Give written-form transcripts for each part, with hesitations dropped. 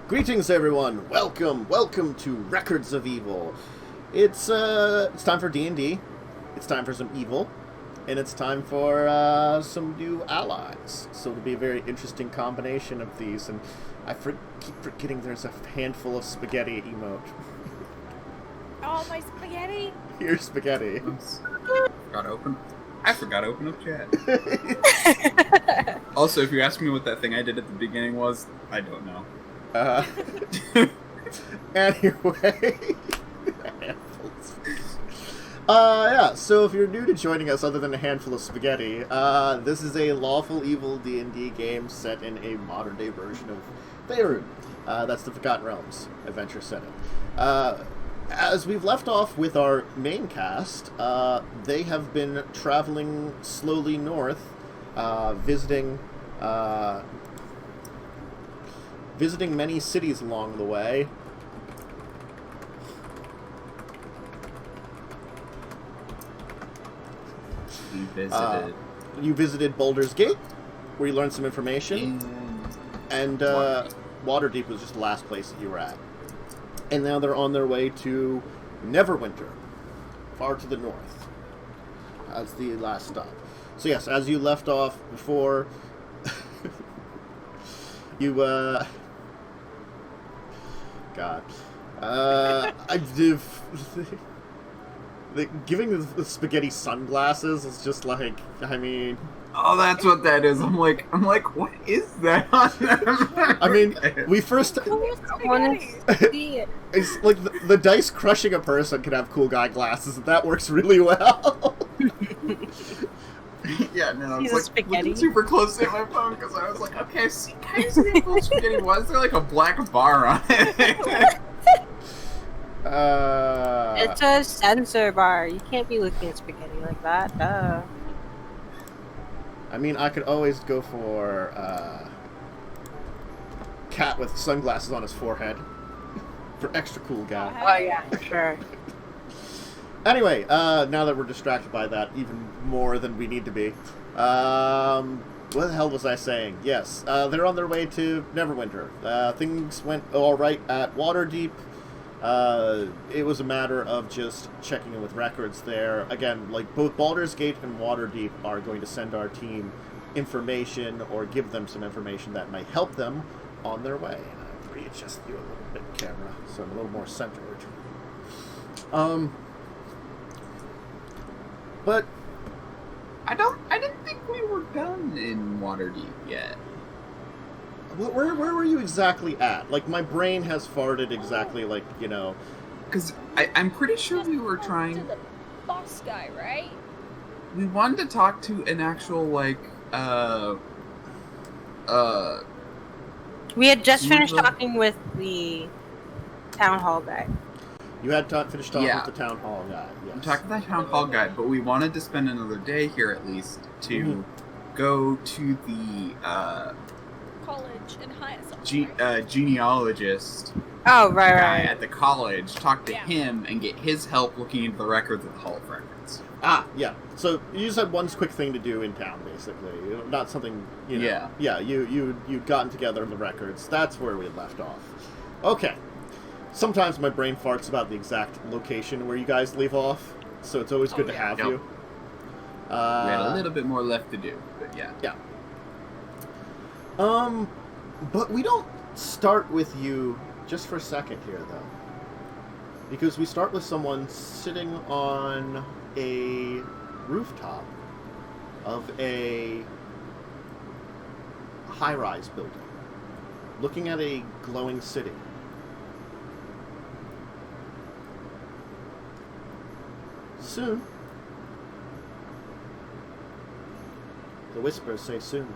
Greetings, everyone. Welcome to Records of Evil. It's time for D&D. It's time for some evil, and it's time for some new allies. So it'll be a very interesting combination of these. And I keep forgetting there's a handful of spaghetti emote. Oh, my spaghetti! Here's spaghetti. I forgot to open up chat. Also, if you ask me what that thing I did at the beginning was, I don't know. Anyway. Yeah, so if you're new to joining us other than a handful of spaghetti, this is a Lawful Evil D&D game set in a modern-day version of Faerun. That's the Forgotten Realms adventure setting. As we've left off with our main cast, they have been traveling slowly north, visiting many cities along the way. You visited Baldur's Gate, where you learned some information, and Waterdeep was just the last place that you were at. And now they're on their way to Neverwinter, far to the north. That's the last stop. So yes, as you left off before, you, God. Giving the spaghetti sunglasses is just like, I mean... Oh, that's what that is. I'm like, what is that on them? I mean, we first... It's like the dice crushing a person can have cool guy glasses, and that works really well. Yeah, no, it's like looking super closely at my phone because I was like, okay, see, can you see the spaghetti? Why is there like a black bar on it? It's a sensor bar. You can't be looking at spaghetti like that. Duh. I mean, I could always go for cat with sunglasses on his forehead for extra cool guy. Oh yeah, sure. Anyway, now that we're distracted by that even more than we need to be, what the hell was I saying? Yes, they're on their way to Neverwinter. Things went all right at Waterdeep. It was a matter of just checking in with records there. Again, like both Baldur's Gate and Waterdeep are going to send our team information or give them some information that might help them on their way. And I'll readjust you a little bit, camera, so I'm a little more centered. But I didn't think we were done in Waterdeep yet. Where were you exactly at? Like, my brain has farted exactly like, you know... Because I'm pretty sure we were trying... To the boss guy, right? We wanted to talk to an actual, like, We had just finished talking with the town hall guy. You had finished talking with the town hall guy, yes. We talked to the town hall guy, but we wanted to spend another day here at least to go to the, college and hire someone, genealogist guy at the college, talk to him and get his help looking into the records of the Hall of Records. Ah, yeah. So you just had one quick thing to do in town, basically. Not something, you know. Yeah. Yeah, you'd gotten together in the records. That's where we had left off. Okay. Sometimes my brain farts about the exact location where you guys leave off, so it's always good to have you. We had a little bit more left to do, but yeah. Yeah. But we don't start with you just for a second here, though. Because we start with someone sitting on a rooftop of a high-rise building, looking at a glowing city. Soon. The whispers say soon.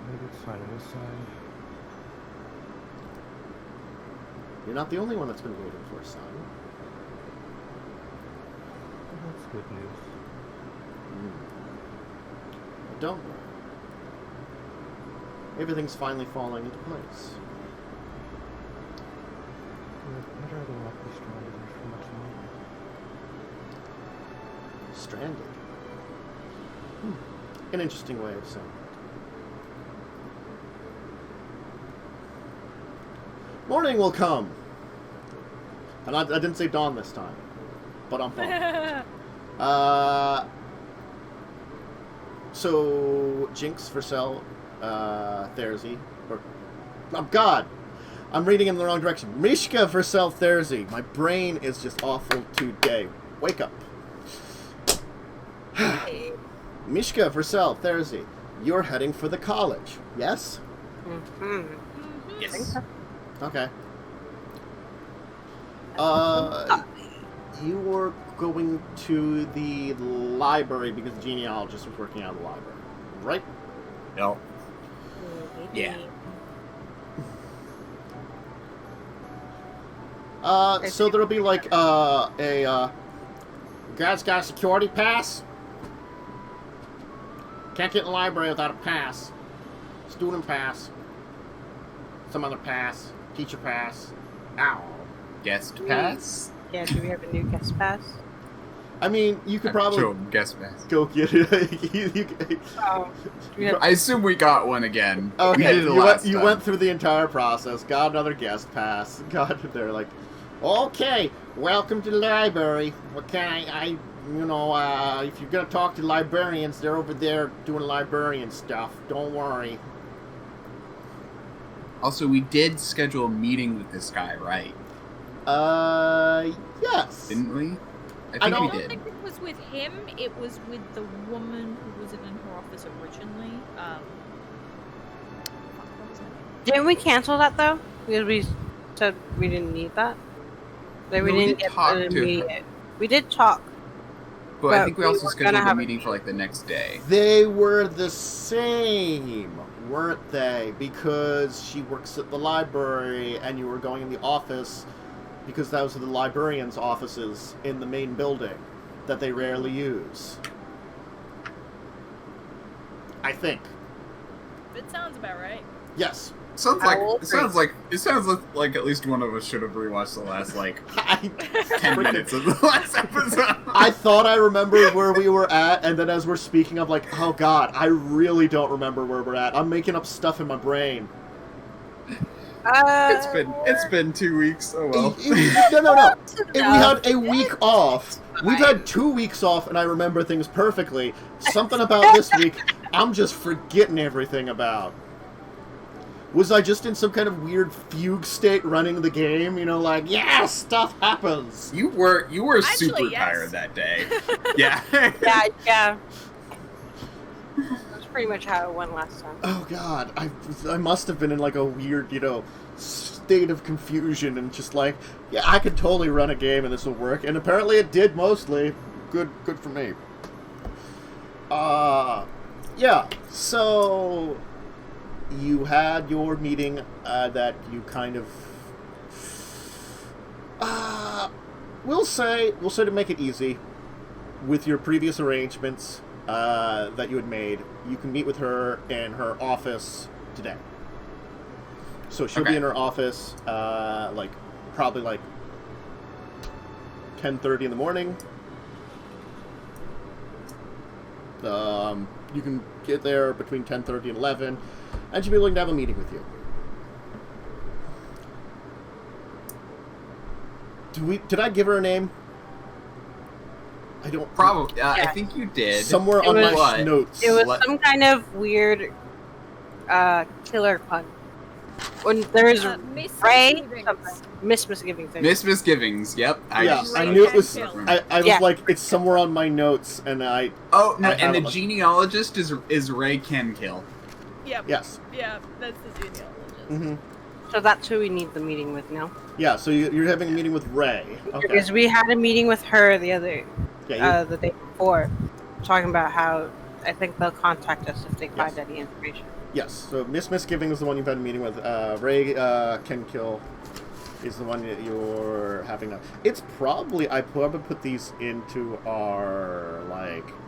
Maybe it's fine on this side. You're not the only one that's been waiting for a sign. Well, that's good news. But don't worry. Everything's finally falling into place. Good. I'd rather not be stranded here for much longer. Stranded? An interesting way of saying it. Morning will come. And I didn't say dawn this time. But I'm fine. So, Jinxx, Vercel, Therzy, or... Oh, God! I'm reading in the wrong direction. Mishka, Vercel, Therzy. My brain is just awful today. Wake up. Mishka, Vercel, Therzy. You're heading for the college, yes? Mm-hmm. Yes. Okay. You were going to the library because the genealogist was working out of the library, right? No. Yeah. So there'll be like a guys got a security pass? Can't get in the library without a pass. Student pass. Some other pass. Teacher pass. Ow. Guest pass? Yeah, do we have a new guest pass? I mean, you could probably guest pass. go get it. Oh. I assume we got one again. Okay, We did it you went through the entire process, got another guest pass, they're like, okay, welcome to the library. What can I if you're gonna talk to librarians, they're over there doing librarian stuff. Don't worry. Also, we did schedule a meeting with this guy, right? Yes. Didn't we? I I don't think we think did. it was with him. It was with the woman who was in her office originally. What was her name? Didn't we cancel that though? Because we said we didn't need that. That we No, we didn't did get talk the to her. immediate. We did talk. But I But think we we also were scheduled gonna a have a meeting for like the next day. They were the same, weren't they? Because she works at the library and you were going in the office because those are the librarians' offices in the main building that they rarely use. I think. It sounds about right. Yes. Sounds I like will it sounds like at least one of us should have rewatched the last like I, 10 minutes of the last episode. I thought I remembered where we were at, and then as we're speaking, I'm like, oh god, I really don't remember where we're at. I'm making up stuff in my brain. It's been 2 weeks. Oh well. No. We had a week off. We've had 2 weeks off, and I remember things perfectly. Something about this week, I'm just forgetting everything about. Was I just in some kind of weird fugue state running the game? You know, like, yeah, stuff happens. You were Actually, super yes. tired that day. Yeah. Yeah. That's pretty much how it went last time. Oh god, I must have been in like a weird, state of confusion and just like, yeah, I could totally run a game and this will work. And apparently it did mostly. Good for me. Yeah, so you had your meeting that you kind of we'll say to make it easy with your previous arrangements that you had made, you can meet with her in her office today. So she'll be in her office probably 10:30 in the morning. You can get there between 10:30 and 11, and she'll be willing to have a meeting with you. Did I give her a name? I don't... Probably. Yeah. I think you did. Somewhere on my notes. It was some kind of weird killer pun. When there's Ray, Misgivings. Miss Misgivings. Yep. I knew it was... I was like, it's somewhere on my notes, and I... Oh, no, and the genealogist is Ray Kenkill. Yep. Yes. Yeah, that's the genealogist. Mm-hmm. So that's who we need the meeting with now. Yeah, so you're having a meeting with Ray. Okay. Because we had a meeting with her the day before, talking about how I think they'll contact us if they find any information. Yes, so Miss Misgiving is the one you've had a meeting with. Ray Kenkill is the one that you're having now. It's probably... I probably put these into our,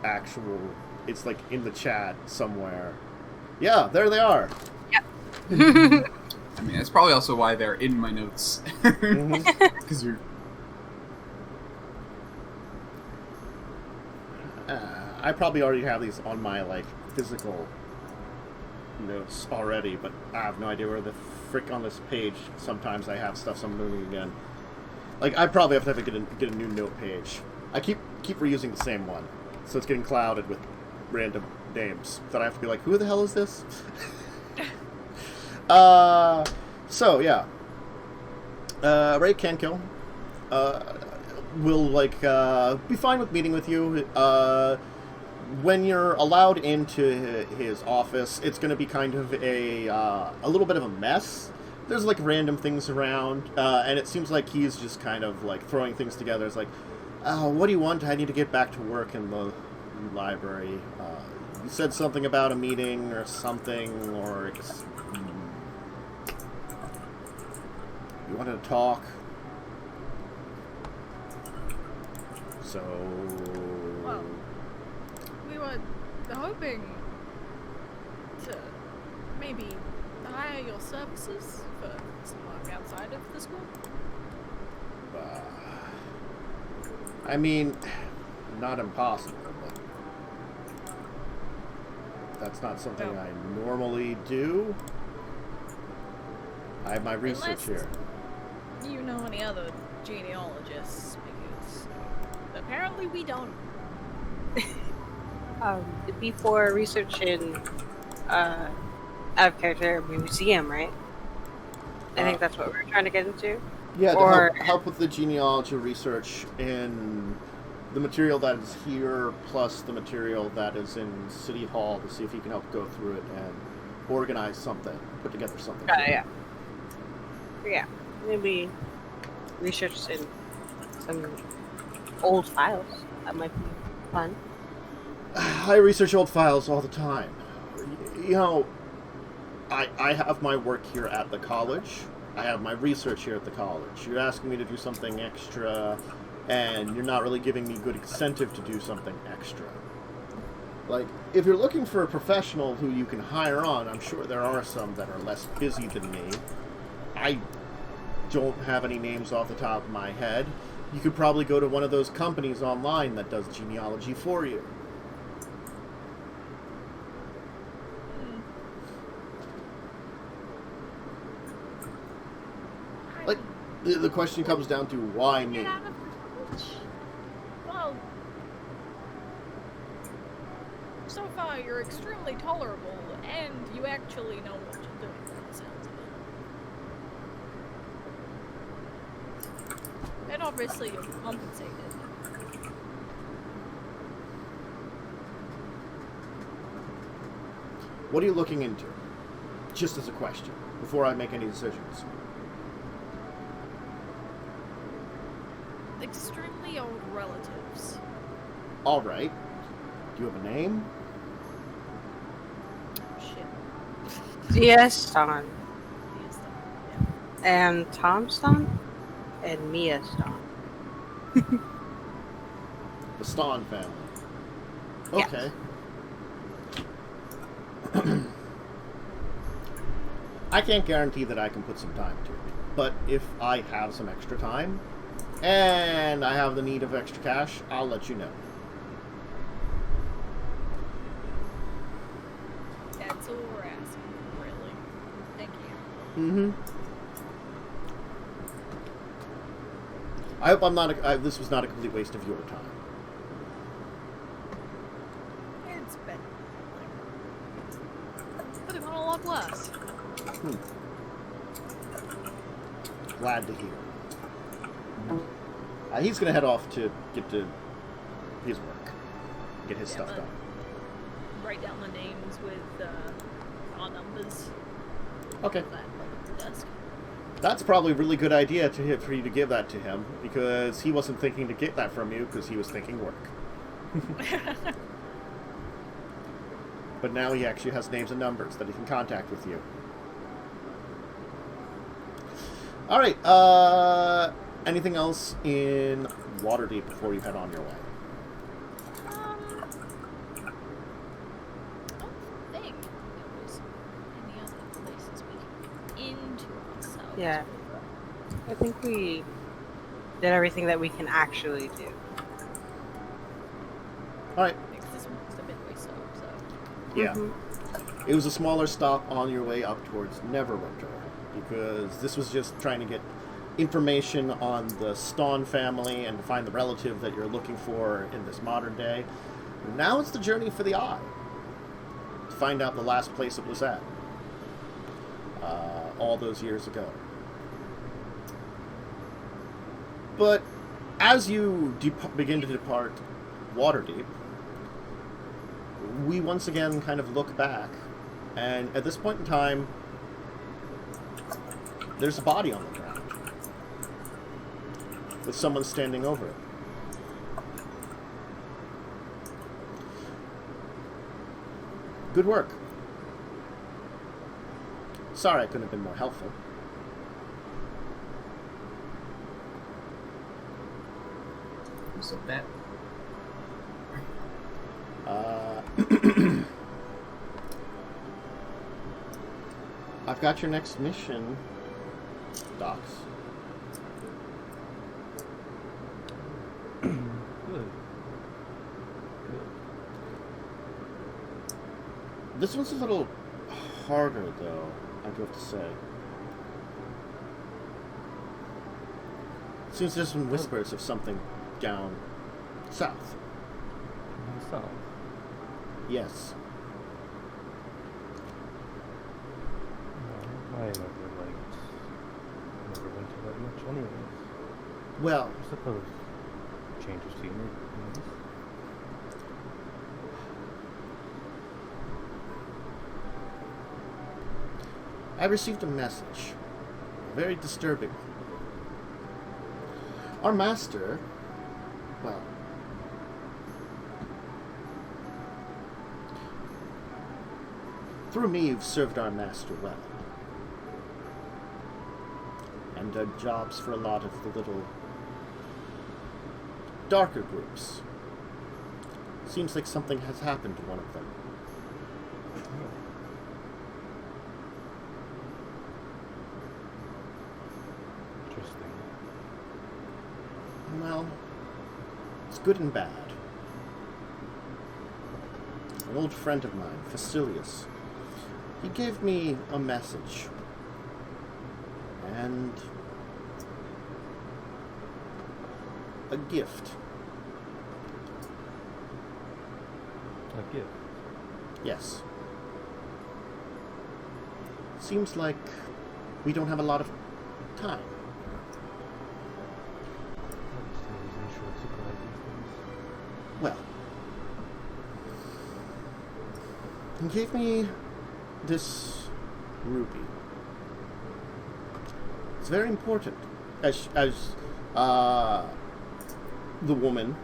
actual... It's, in the chat somewhere. Yeah, there they are. Yep. I mean, that's probably also why they're in my notes. Because you're... I probably already have these on my, physical notes already, but I have no idea where the frick on this page, sometimes I have stuff, so I'm moving again. Like, I probably have to get a new note page. I keep reusing the same one, so it's getting clouded with random names that I have to be like, who the hell is this? So, yeah. Ray can kill. Will, like, be fine with meeting with you. When you're allowed into his office, it's going to be kind of a little bit of a mess. There's, like, random things around, and it seems like he's just kind of, like, throwing things together. It's like, what do you want? I need to get back to work in the library. You said something about a meeting or something, or it's, you wanted to talk. So... Well, we were hoping to maybe hire your services for some work outside of the school. I mean, not impossible, but that's not something I normally do. I have my research here. You know any other genealogists? Because apparently we don't. Before research in out of character museum, right? I think that's what we're trying to get into. Yeah, or to help with the genealogy research in the material that is here, plus the material that is in City Hall, to see if you can help go through it and organize something, put together something. Yeah. Yeah, maybe research in some old files. That might be fun. I research old files all the time. You know, I have my work here at the college. I have my research here at the college. You're asking me to do something extra, and you're not really giving me good incentive to do something extra. Like, if you're looking for a professional who you can hire on, I'm sure there are some that are less busy than me. I don't have any names off the top of my head. You could probably go to one of those companies online that does genealogy for you. Like, the question comes down to why me? Well, so far you're extremely tolerable, and you actually know what you're doing by the sounds of it. And obviously you're compensated. What are you looking into? Just as a question, before I make any decisions. Extremely old relatives. Alright. Do you have a name? Shit. Diaston. Yeah. And Tomston. And Miaston. The Ston family. Okay. Yes. I can't guarantee that I can put some time to it, but if I have some extra time, and I have the need of extra cash, I'll let you know. That's all we're asking, really. Thank you. Mm-hmm. I hope I'm not this was not a complete waste of your time. It's been... could have gone a lot worse. Glad to hear. He's going to head off to get to his work. Get his stuff done. Write down the names with our numbers. Okay. That desk. That's probably a really good idea for you to give that to him, because he wasn't thinking to get that from you, because he was thinking work. But now he actually has names and numbers that he can contact with you. Alright, anything else in Waterdeep before you head on your way? I don't think there was any other places we can into ourselves. Yeah. I think we did everything that we can actually do. Alright. Because this one's the midway stop, so... Yeah. It was a smaller stop on your way up towards Neverwinter. because this was just trying to get information on the Stawn family and to find the relative that you're looking for in this modern day. Now it's the journey for the Eye, to find out the last place it was at, all those years ago. But as you begin to depart Waterdeep, we once again kind of look back, and at this point in time, there's a body on the ground with someone standing over it. Good work. Sorry I couldn't have been more helpful. Who said that? I've got your next mission, Docs. Good. This one's a little harder, though, I do have to say. Seems there's some whispers of something down south. South. Yes. I never liked Neverwinter that much anyways. Well, I suppose change of scenery. Nice. I received a message. A very disturbing one. Our master, well, through me you've served our master well. And done jobs for a lot of the little darker groups. Seems like something has happened to one of them. Interesting. Well, it's good and bad. An old friend of mine, Facilius, he gave me a message. And a gift. A gift. Yes. Seems like we don't have a lot of time. Obviously, in short supply these days. Well, he gave me this ruby. It's very important. As the woman,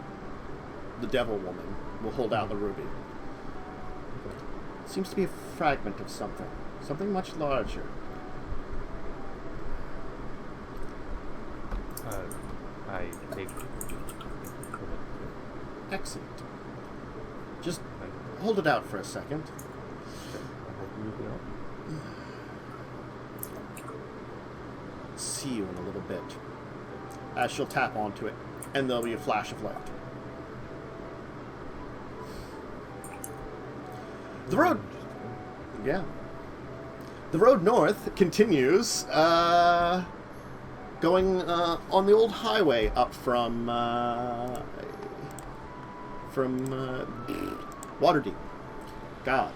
the devil woman, will hold out the ruby. It seems to be a fragment of something. Something much larger. I take Excellent. Just hold it out for a second. See you in a little bit. As she'll tap onto it, and there'll be a flash of light. The road... Yeah. The road north continues, going on the old highway up from Waterdeep. God.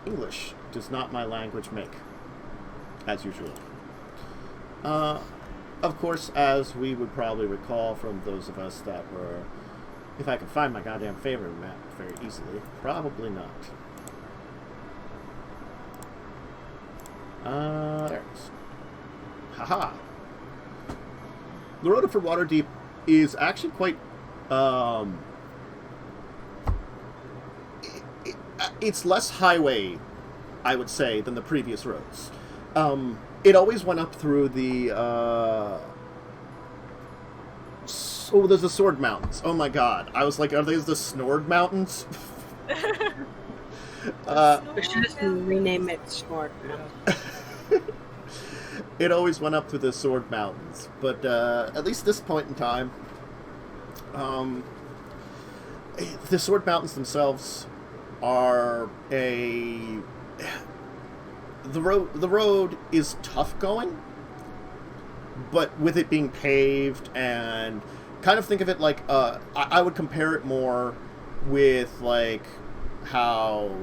English does not my language make, as usual. Of course, as we would probably recall from those of us that were... If I could find my goddamn favorite map very easily, probably not. There it is. Haha. The road for Waterdeep is actually quite, it's less highway, I would say, than the previous roads. It always went up through the, oh, there's the Sword Mountains. Oh my god. I was like, are these the Snord Mountains? We should just rename it Snort. It always went up through the Sword Mountains, but at least this point in time, the Sword Mountains themselves are the road is tough going, but with it being paved, and kind of think of it like I would compare it more with like how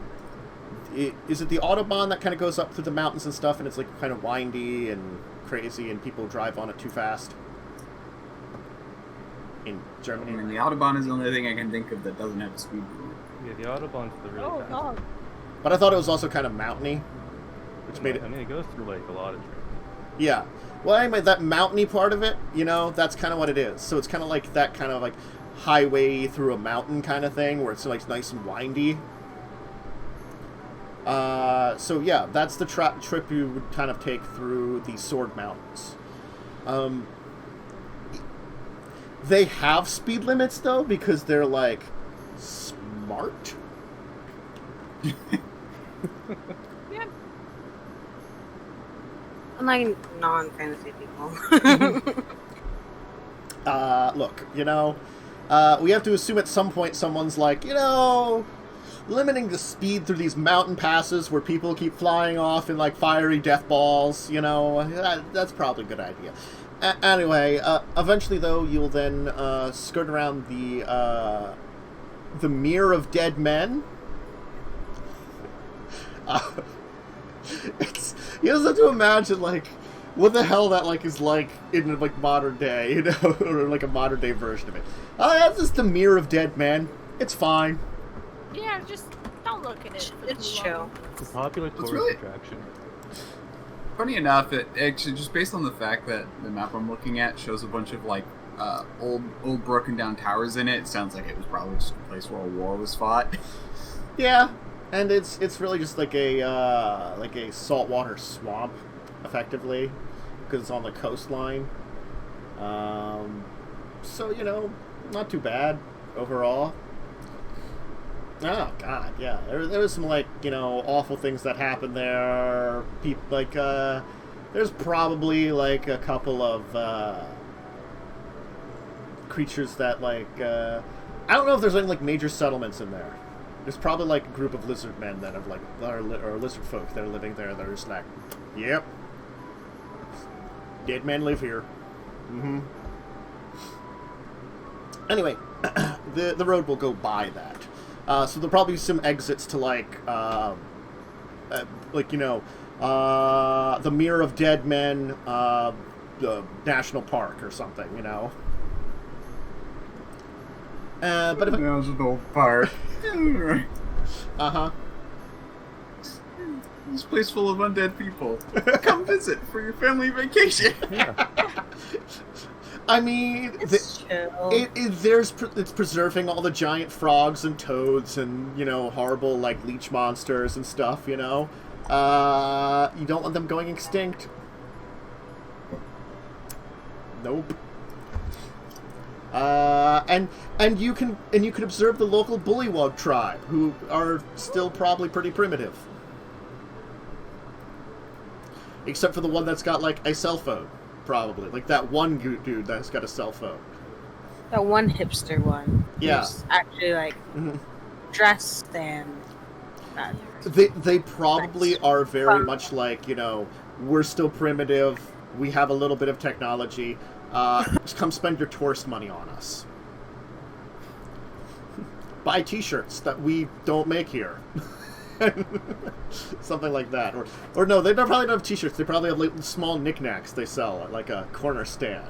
is it the Autobahn that kind of goes up through the mountains and stuff, and it's like kind of windy and crazy, and people drive on it too fast in Germany. I mean, the Autobahn is the only thing I can think of that doesn't have a speed limit. Yeah, the Autobahn's the really Oh fast. god. But I thought it was also kind of mountainy, which made it. I mean, it goes through like a lot of trees. Yeah. Well, anyway, that mountainy part of it, you know, that's kind of what it is. So it's kind of like that kind of like highway through a mountain kind of thing, where it's like nice and windy. So yeah, that's the trip you would kind of take through the Sword Mountains. They have speed limits though, because they're like smart. Yeah. Unlike non-fantasy people. Look, you know, we have to assume at some point someone's like, you know, limiting the speed through these mountain passes where people keep flying off in like fiery death balls, you know, that's probably a good idea. Anyway, eventually though, you'll then skirt around the Mere of Dead Men. You just have to imagine like what the hell that like is like in like modern day, you know, or like a modern day version of it. That's just the Mere of Dead Men. It's fine. Yeah, just don't look at it. It's too chill. long. It's a popular tourist really- attraction. Funny enough, it actually just based on the fact that the map I'm looking at shows a bunch of like old broken down towers in it. It sounds like it was probably just a place where a war was fought. Yeah, and it's really just like a saltwater swamp, effectively, because it's on the coastline. So you know, not too bad overall. Oh God, yeah. There was some like, you know, awful things that happened there. People like there's probably like a couple of creatures that like I don't know if there's any like major settlements in there. There's probably like a group of lizard men that have like or lizard folk that are living there that are just like, yep, dead men live here. Mm-hmm. Anyway, the road will go by that. So there'll probably be some exits to like you know, the Mere of Dead Men, the National Park or something, you know. But if National Park. uh-huh. This place full of undead people. Come visit for your family vacation. Yeah. I mean, It's chill. it's preserving all the giant frogs and toads and, you know, horrible, like, leech monsters and stuff, you know? You don't want them going extinct. Nope. And you can observe the local bullywug tribe, who are still probably pretty primitive. Except for the one that's got, like, a cell phone. Probably. Like that one dude that's got a cell phone. That one hipster one. Yeah. Who's actually like dressed and They probably are very much like, you know, we're still primitive, we have a little bit of technology, just come spend your tourist money on us. Buy t-shirts that we don't make here. Something like that, or no, they probably don't have t-shirts. They probably have like small knickknacks they sell at like a corner stand.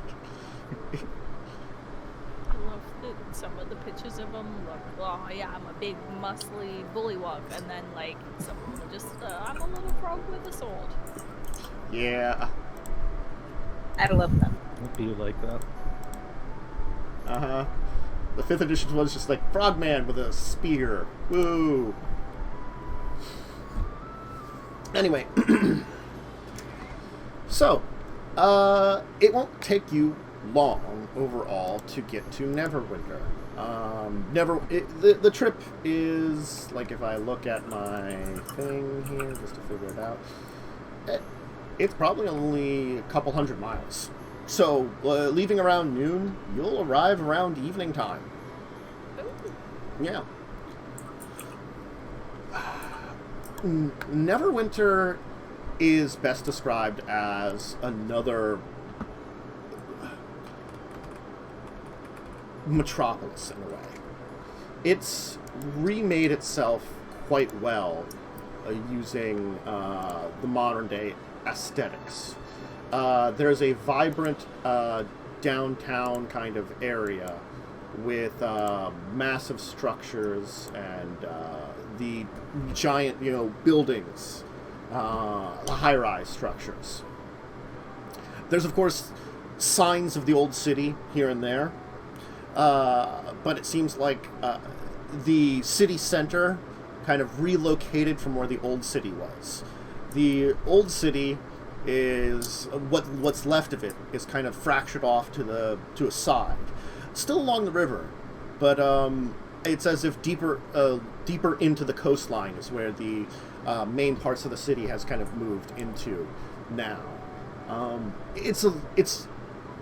I love that some of the pictures of them look, oh yeah, I'm a big muscly bullywug, and then like some of them are just, I'm a little frog with a sword. Yeah. I love them. It'd be like that. Uh-huh. The 5th edition was just like Frogman with a spear. Woo. Anyway, so, it won't take you long overall to get to Neverwinter. The trip is, like, if I look at my thing here, just to figure it out, it's probably only a couple 100 miles. So, leaving around noon, you'll arrive around evening time. Yeah. Neverwinter is best described as another metropolis in a way. It's remade itself quite well using the modern day aesthetics. There's a vibrant downtown kind of area with massive structures and the giant, buildings, high-rise structures. There's, of course, signs of the old city here and there, but it seems like the city center kind of relocated from where the old city was. The old city is what's left of it is kind of fractured off to a side, still along the river, but it's as if deeper into the coastline is where the main parts of the city has kind of moved into now.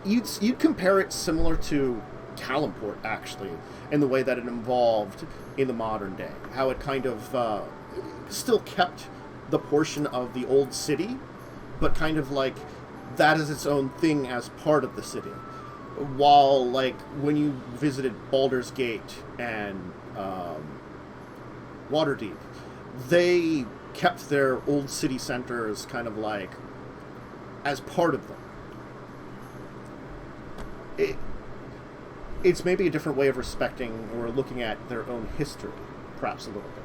You'd compare it similar to Talonport, actually, in the way that it evolved in the modern day. How it kind of still kept the portion of the old city, but kind of like that is its own thing as part of the city. While, like, when you visited Baldur's Gate and Waterdeep, they kept their old city centers kind of like as part of them. It's maybe a different way of respecting or looking at their own history, perhaps a little bit.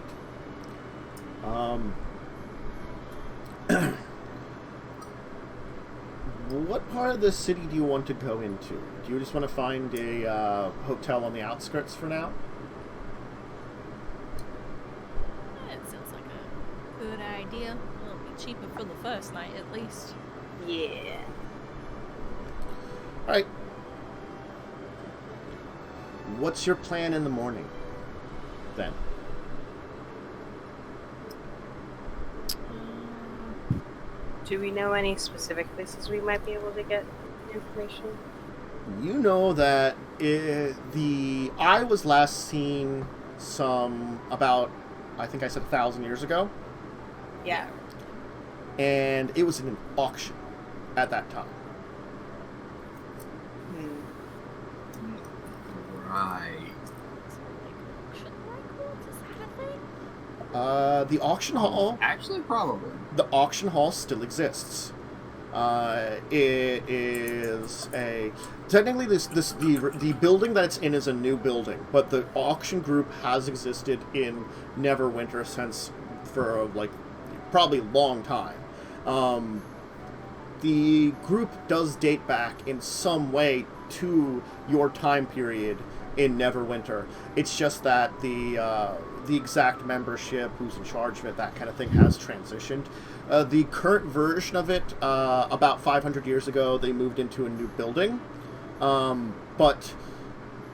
What part of the city do you want to go into? Do you just want to find a hotel on the outskirts for now? It sounds like a good idea. It'll be cheaper for the first night, at least. Yeah. Alright. What's your plan in the morning, then? Do we know any specific places we might be able to get information? You know that I was last seen about, I think I said 1,000 years ago. Yeah. And it was in an auction at that time. Right. The auction hall... Actually, probably. The auction hall still exists. It is a... Technically, the building that it's in is a new building, but the auction group has existed in Neverwinter since for, like, probably a long time. The group does date back in some way to your time period in Neverwinter. It's just that the exact membership, who's in charge of it, that kind of thing, has transitioned. The current version of it, about 500 years ago, they moved into a new building. But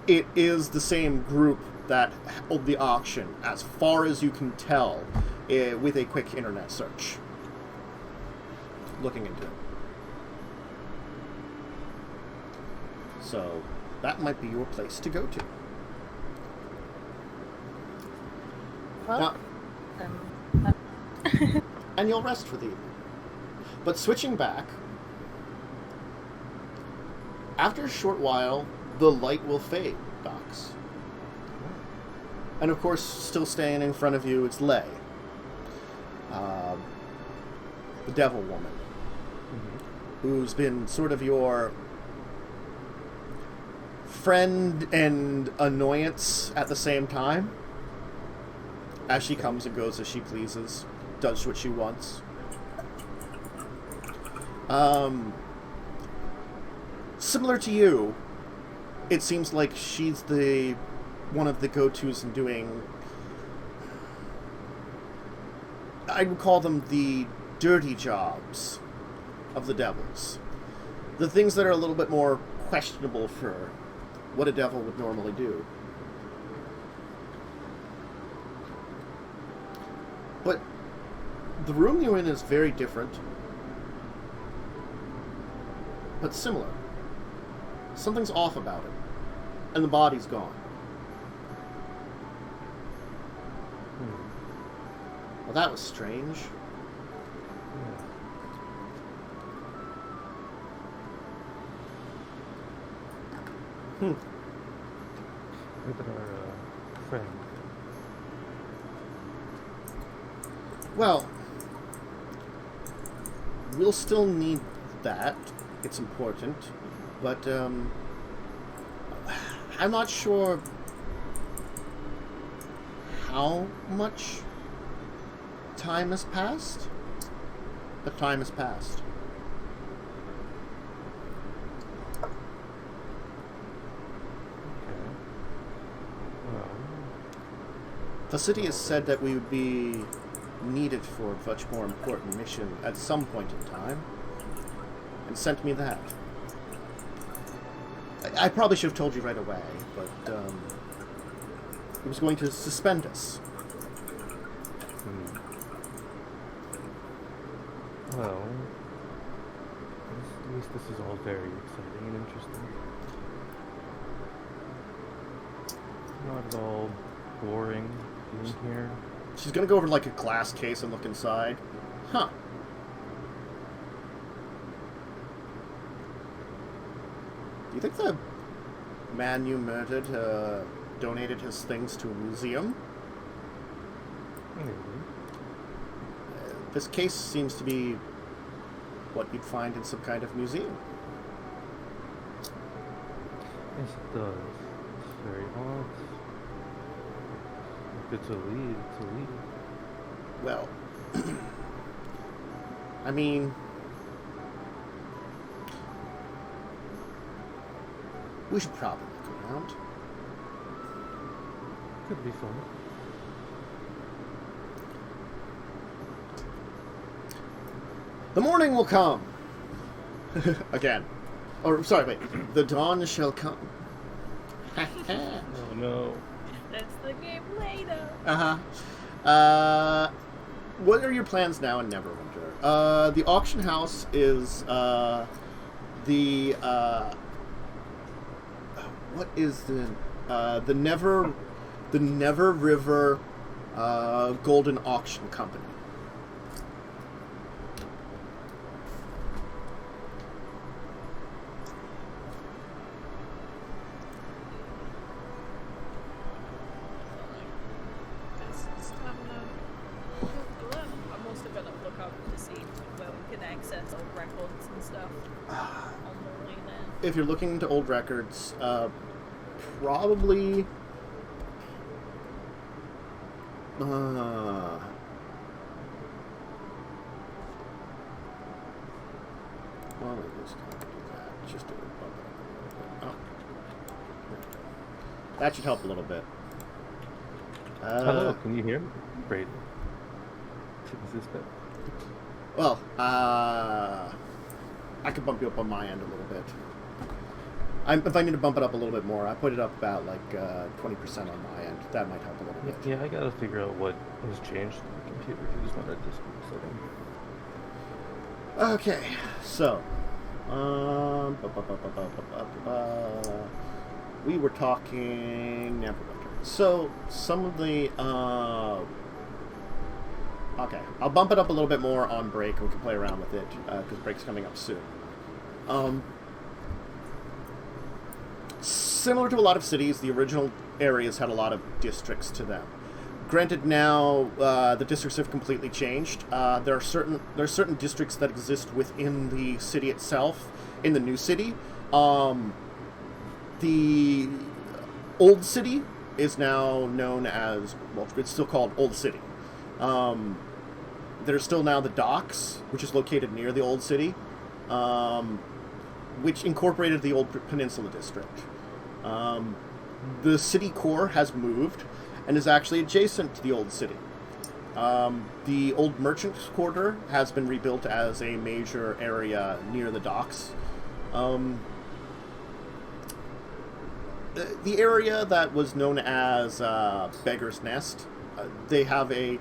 it is the same group that held the auction, as far as you can tell, with a quick internet search. Looking into it. So, that might be your place to go to. Well, Now, and you'll rest for the evening. But switching back, after a short while, the light will fade, Dox. And of course, still staying in front of you, it's Lay. The devil woman. Who's been sort of your friend and annoyance at the same time. As she comes and goes as she pleases, does what she wants. Similar to you, it seems like she's one of the go-tos in doing, I would call them the dirty jobs of the devils. The things that are a little bit more questionable for what a devil would normally do. But the room you're in is very different, but similar. Something's off about it, and the body's gone. Well, that was strange. With our friend. Well, we'll still need that. It's important. But, I'm not sure how much time has passed. But time has passed. Okay. Well, The city has said that we would be needed for a much more important mission at some point in time, and sent me that. I probably should have told you right away, but it was going to suspend us. well, at least this is all very exciting and interesting. Not at all boring being here. She's gonna go over to like a glass case and look inside. Huh. Do you think the man you murdered donated his things to a museum? Maybe. This case seems to be what you'd find in some kind of museum. Yes, it does. It's very odd. If it's a lead, it's a lead. Well, I mean, we should probably look around. Could be fun. The morning will come. Again. Or, sorry, wait. The dawn shall come. Oh no. That's the game later. What are your plans now in Neverwinter? The auction house is, what is the Never River, Golden Auction Company. I'm also gonna look up to see where we can access old records and stuff on the way there. If you're looking into old records, probably... well, let me just do that. Just do it. Oh. That should help a little bit. Hello, can you hear me? Great. Is this better? Well, I could bump you up on my end a little bit. If I need to bump it up a little bit more, I put it up about like 20% on my end. That might help a little bit. Yeah, I gotta figure out what has changed in the computer. If you just want to Discord setting. Okay, so, we were talking Neverwinter. So, some of the, okay, I'll bump it up a little bit more on break, and we can play around with it, because break's coming up soon. Similar to a lot of cities, the original areas had a lot of districts to them. Granted, now the districts have completely changed. There are certain districts that exist within the city itself, in the new city. The old city is now known as, well, it's still called Old City. There's still now the docks, which is located near the old city, which incorporated the old Peninsula district. The city core has moved and is actually adjacent to the old city. The old merchant quarter has been rebuilt as a major area near the docks. The area that was known as Beggar's Nest, they have a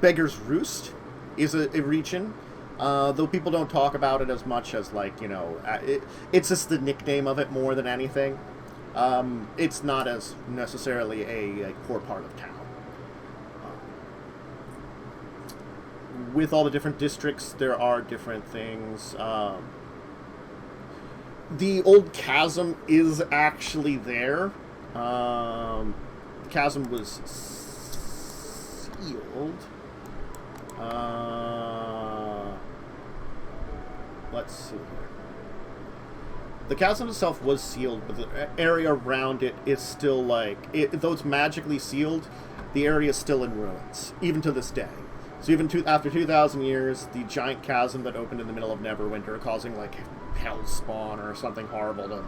Beggar's Roost is a region. Though people don't talk about it as much as, like, you know, it's just the nickname of it more than anything. It's not as necessarily a core part of town. With all the different districts, there are different things. The old chasm is actually there. The chasm was sealed. Let's see here. The chasm itself was sealed, but the area around it is still like... though it's magically sealed, the area is still in ruins, even to this day. So even after 2,000 years, the giant chasm that opened in the middle of Neverwinter, causing like hellspawn or something horrible to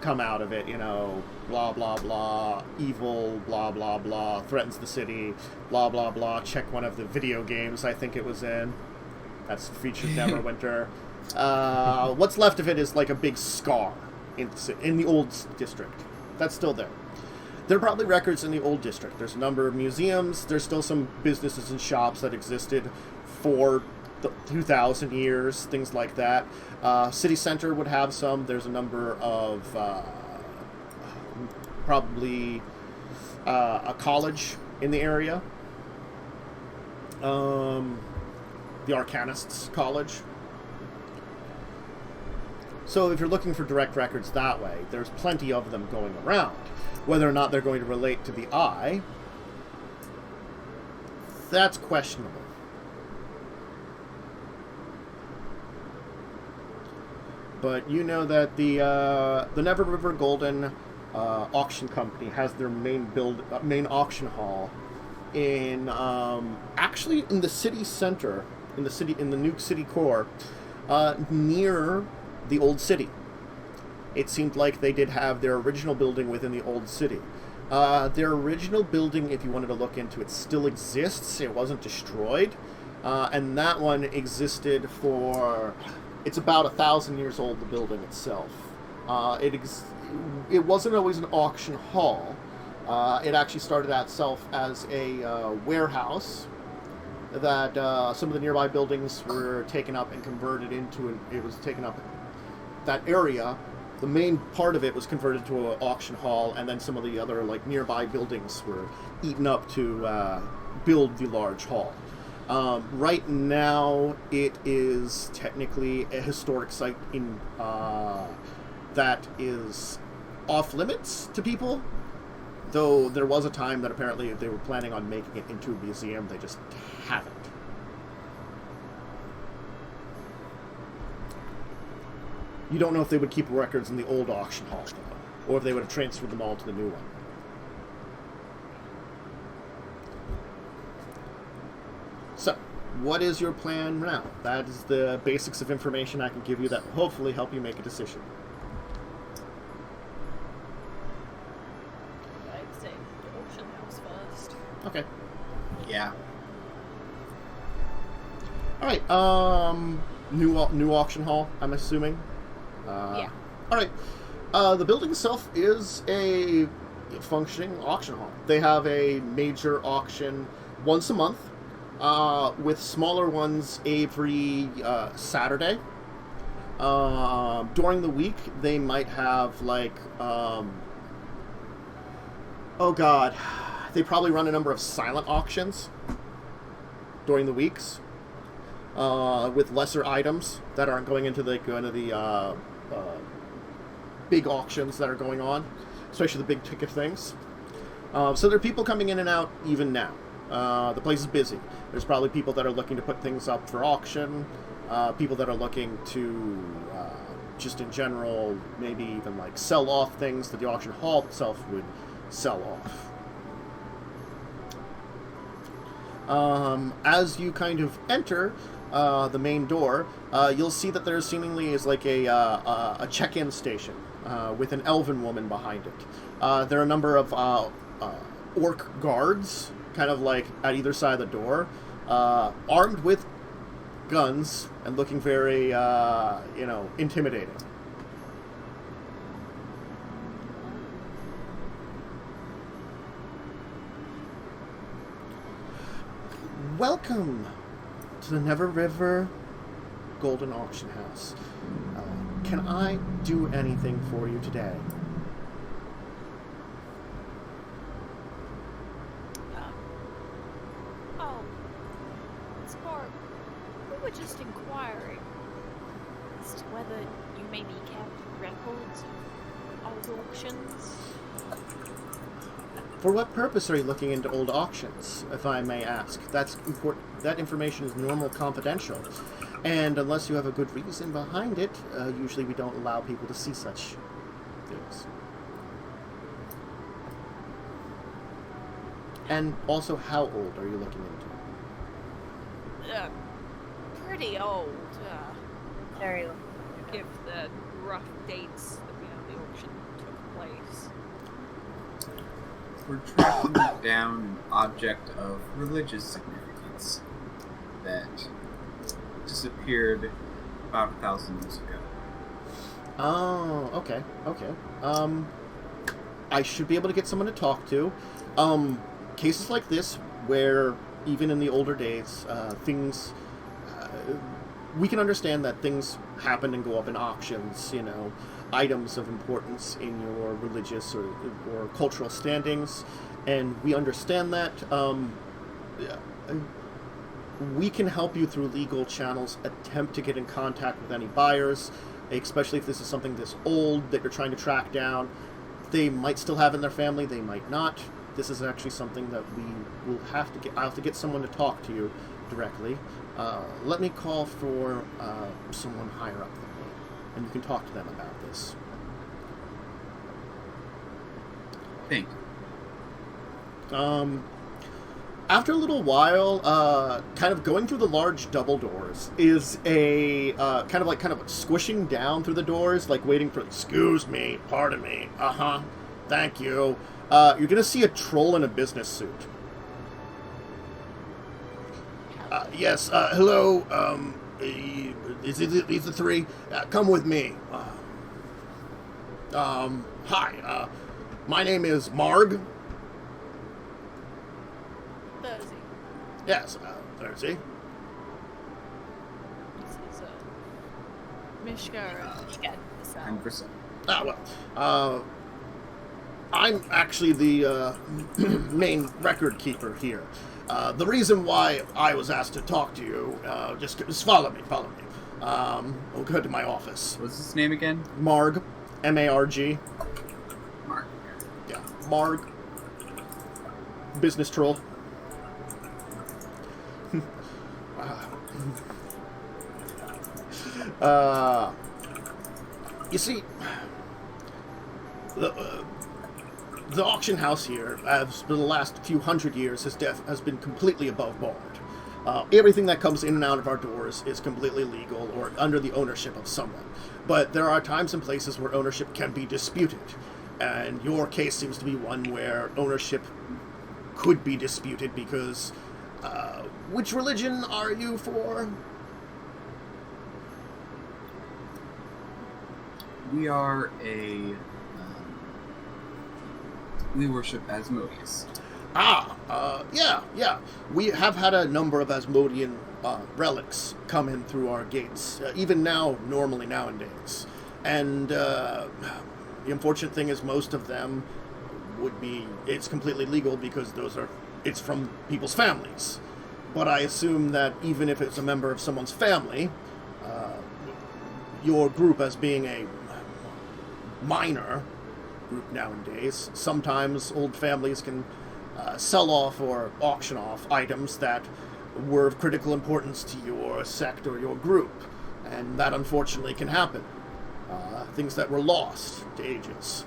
come out of it, you know, blah, blah, blah, evil, blah, blah, blah, threatens the city, blah, blah, blah, check one of the video games I think it was in. That's featured Neverwinter. What's left of it is like a big scar in the old district. That's still there. There are probably records in the old district. There's a number of museums. There's still some businesses and shops that existed for the 2,000 years, things like that. City Center would have some. There's a number of probably a college in the area. The Arcanists College. So if you're looking for direct records that way, there's plenty of them going around. Whether or not they're going to relate to the Eye, that's questionable. But you know that the Neverwinter Golden Auction Company has their main auction hall in actually in the city center, in the Nuke City core, near the old city. It seemed like they did have their original building within the old city. Their original building, if you wanted to look into it, still exists. It wasn't destroyed. And that one existed for... It's about 1,000 years old, the building itself. It wasn't always an auction hall. It actually started out itself as a warehouse that some of the nearby buildings were taken up and converted into... It was taken up... That area... The main part of it was converted to an auction hall, and then some of the other like nearby buildings were eaten up to build the large hall. Right now, it is technically a historic site in that is off limits to people. Though there was a time that apparently they were planning on making it into a museum, they just haven't. You don't know if they would keep records in the old auction hall, though, or if they would have transferred them all to the new one. So, what is your plan now? That is the basics of information I can give you that will hopefully help you make a decision. I'd say the auction house first. Okay. Yeah. Alright, new auction hall, I'm assuming? Yeah. Alright. The building itself is a functioning auction hall. They have a major auction once a month, with smaller ones every Saturday. During the week, they might have, like, oh god, they probably run a number of silent auctions during the weeks, with lesser items that aren't going into the big auctions that are going on, especially the big ticket things. So there are people coming in and out even now. The place is busy. There's probably people that are looking to put things up for auction, people that are looking to just in general maybe even like sell off things that the auction hall itself would sell off. As you kind of enter the main door, you'll see that there seemingly is like a check-in station with an elven woman behind it. There are a number of orc guards, kind of like at either side of the door, armed with guns and looking very, intimidating. Welcome to the Neverwinter Golden Auction House. Can I do anything for you today? Spark, we were just inquiring. as to whether you maybe kept records of old auctions? For what purpose are you looking into old auctions, if I may ask? That's important. That information is normal confidential. And unless you have a good reason behind it, usually we don't allow people to see such things. And also, how old are you looking into? Pretty old. Very long. If the rough dates that the auction took place. We're tracking down an object of religious significance that disappeared about 1,000 years ago. Oh, okay. I should be able to get someone to talk to. Cases like this, where even in the older days, things... we can understand that things happen and go up in auctions, items of importance in your religious or cultural standings, and we understand that. We can help you through legal channels attempt to get in contact with any buyers, especially if this is something this old that you're trying to track down. They might still have in their family, they might not. This is actually something that we will have to get. I'll have to get someone to talk to you directly. Let me call for someone higher up than me, and you can talk to them about this. Thank you. After a little while, kind of going through the large double doors is a kind of squishing down through the doors, like waiting for, excuse me, pardon me, thank you. You're gonna see a troll in a business suit. Yes, hello, is it these the three? Come with me. Hi, my name is Marg. Thursday. Yes, Thursday. This is Mishka and the sound. 100%. I'm actually the main record keeper here. The reason why I was asked to talk to you, just follow me. We'll go to my office. What's his name again? Marg, M-A-R-G. Mark. Yeah, Marg. Business troll. You see, the auction house here, as for the last few hundred years, has been completely above board. Everything that comes in and out of our doors is completely legal or under the ownership of someone. But there are times and places where ownership can be disputed. And your case seems to be one where ownership could be disputed because... which religion are you for? We are we worship Asmodeus. Yeah. We have had a number of Asmodean relics come in through our gates, even now, normally nowadays. And the unfortunate thing is most of them it's completely legal because it's from people's families. But I assume that even if it's a member of someone's family, your group as being a minor group nowadays, sometimes old families can sell off or auction off items that were of critical importance to your sect or your group, and that unfortunately can happen. Things that were lost to ages.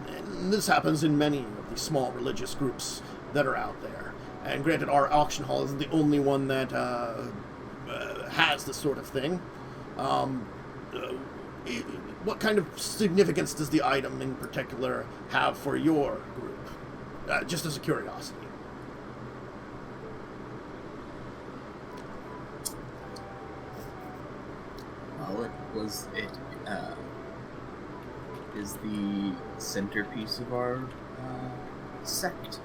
And this happens in many of the small religious groups that are out there. And granted, our auction hall isn't the only one that has this sort of thing. What kind of significance does the item in particular have for your group? Just as a curiosity. Well, it is the centerpiece of our sect.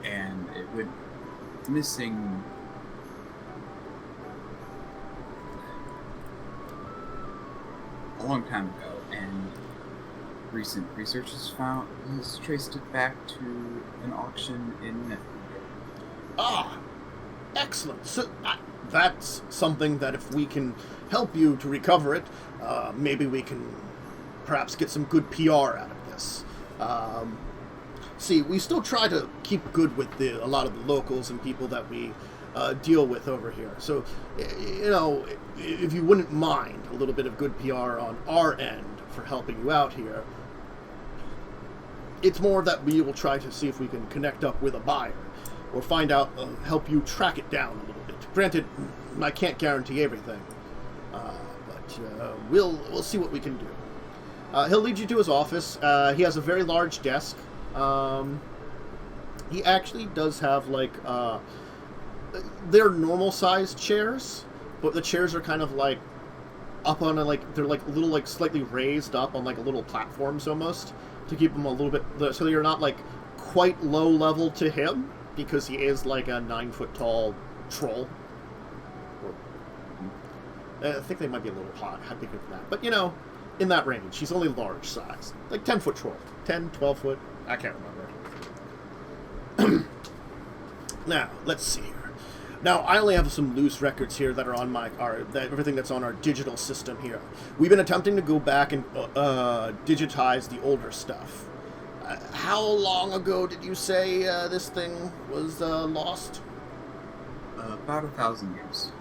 And it went missing a long time ago, and recent research has traced it back to an auction in Neverwinter. Ah, excellent. So that's something that if we can help you to recover it, maybe we can perhaps get some good PR out of this. See, we still try to keep good with a lot of the locals and people that we deal with over here. So, you know, if you wouldn't mind a little bit of good PR on our end for helping you out here, it's more that we will try to see if we can connect up with a buyer or find out, help you track it down a little bit. Granted, I can't guarantee everything, but we'll see what we can do. He'll lead you to his office. He has a very large desk. He actually does have, like, they're normal-sized chairs, but the chairs are kind of, like, up on a, like, they're, like, a little, like, slightly raised up on, like, a little platforms, almost, to keep them a little bit, so you're not, like, quite low level to him, because he is, like, a 9-foot-tall troll. I think they might be a little hot, bigger than that, but, you know, in that range. He's only large size. Like 10-foot troll. 10, 12 foot. I can't remember. Now, let's see here. Now, I only have some loose records here that are on everything that's on our digital system here. We've been attempting to go back and digitize the older stuff. How long ago did you say this thing was lost? About 1,000 years.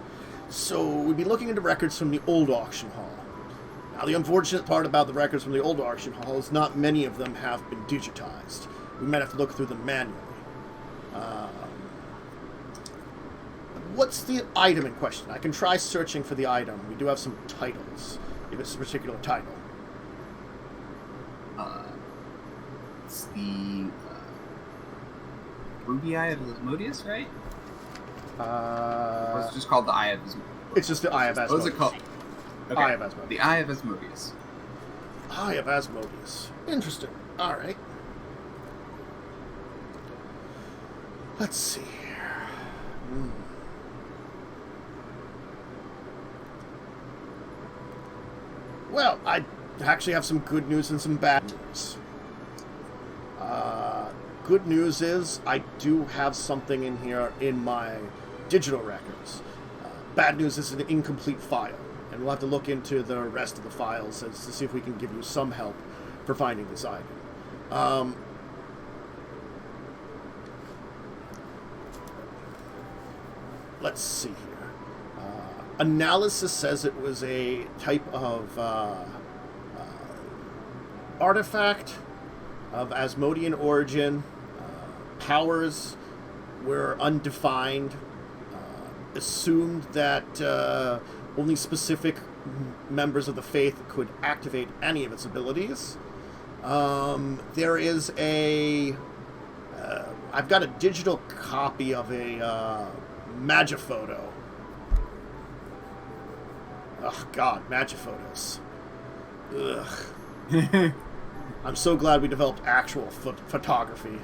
So, we'd be looking into records from the old auction hall. Now, the unfortunate part about the records from the old auction hall is not many of them have been digitized. We might have to look through them manually. What's the item in question? I can try searching for the item. We do have some titles, if it's a particular title. It's the Ruby Eye of Asmodeus, right? Or it's just called the Eye of Asmodeus? It's just the Eye of Asmodeus. What is it called? Okay. Eye of Asmodeus. The Eye of Asmodeus. Eye of Asmodeus. Interesting. Alright. Let's see here. Well, I actually have some good news and some bad news. Good news is I do have something in here in my digital records. Bad news is an incomplete file, and we'll have to look into the rest of the files to see if we can give you some help for finding this item. Let's see here. Analysis says it was a type of artifact of Asmodean origin. Powers were undefined. Assumed that only specific members of the faith could activate any of its abilities. There is a... I've got a digital copy of a Magiphoto. Oh, God, Magiphotos. Ugh. I'm so glad we developed actual photography.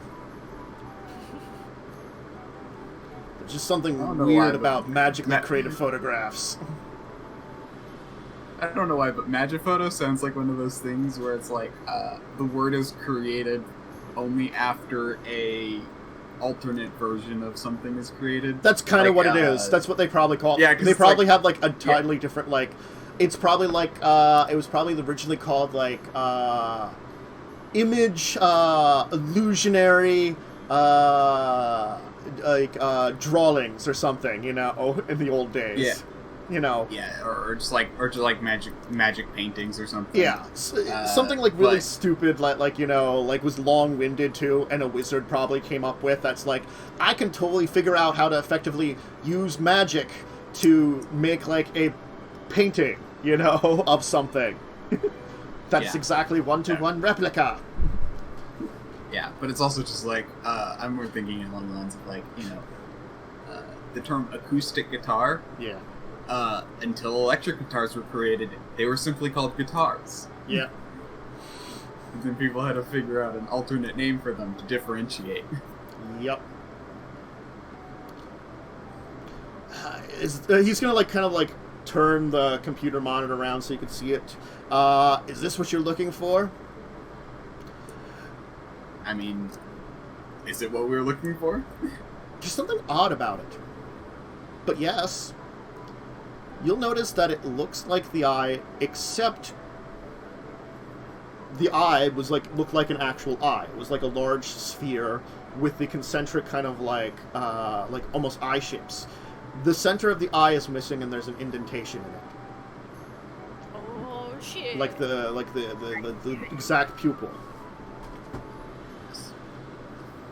There's just something weird about magically created photographs. I don't know why, but Magiphoto sounds like one of those things where it's like the word is created only after a alternate version of something is created. That's kind of what it is. That's what they probably call it. Yeah, they probably have like a totally different, like, it's probably like, it was probably originally called like, image, illusionary, like, drawings or something, you know, in the old days. Yeah. You know. Yeah, or just like magic paintings or something. Yeah, something like really stupid, like you know, like was long-winded too, and a wizard probably came up with. That's like, I can totally figure out how to effectively use magic to make like a painting, you know, of something. That's exactly one-to-one replica. Yeah, but it's also just like I'm more thinking along the lines of like, you know, the term acoustic guitar. Yeah. Until electric guitars were created, they were simply called guitars. Yeah. And then people had to figure out an alternate name for them to differentiate. Yep. He's gonna like kind of like turn the computer monitor around so you can see it. Is this what you're looking for? I mean, is it what we were looking for? There's something odd about it. But yes. you'll notice that it looks like the eye, except the eye looked like an actual eye. It was like a large sphere with the concentric kind of like almost eye shapes. The center of the eye is missing, and there's an indentation in it. Oh shit! Like the exact pupil.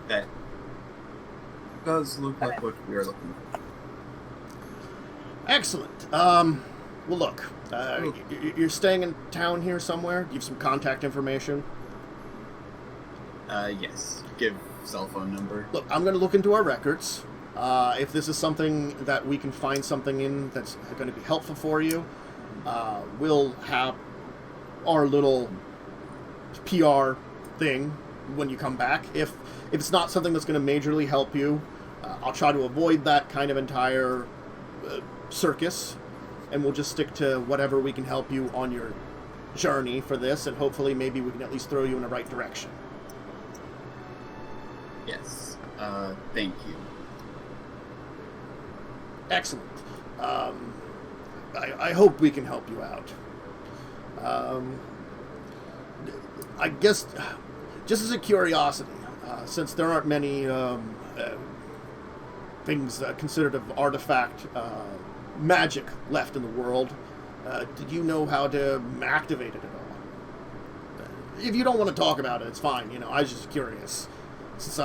That does look like what we are looking for. Excellent. Well, look, you're staying in town here somewhere? Do you have some contact information? Yes. Give cell phone number. Look, I'm going to look into our records. If this is something that we can find something in that's going to be helpful for you, we'll have our little PR thing when you come back. If it's not something that's going to majorly help you, I'll try to avoid that kind of entire circus, and we'll just stick to whatever we can help you on your journey for this, and hopefully maybe we can at least throw you in the right direction. Yes. Thank you. Excellent. I hope we can help you out. I guess, just as a curiosity, since there aren't many things considered of artifact magic left in the world, did you know how to activate it at all? If you don't want to talk about it, it's fine. I was just curious. Since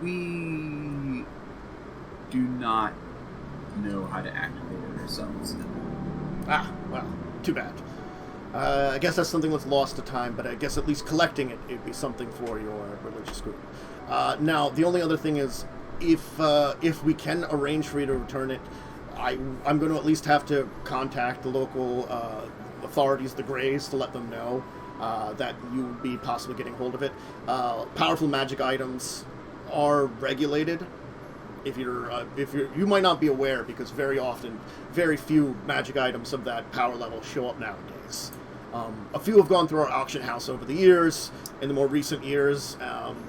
we do not know how to activate it ourselves. Ah, well, too bad. I guess that's something that's lost to time, but I guess at least collecting it'd be something for your religious group. Now, the only other thing is, if we can arrange for you to return it, I'm going to at least have to contact the local authorities, the Greys, to let them know that you would be possibly getting hold of it. Powerful magic items are regulated. If you might not be aware, because very often, very few magic items of that power level show up nowadays. A few have gone through our auction house over the years. In the more recent years,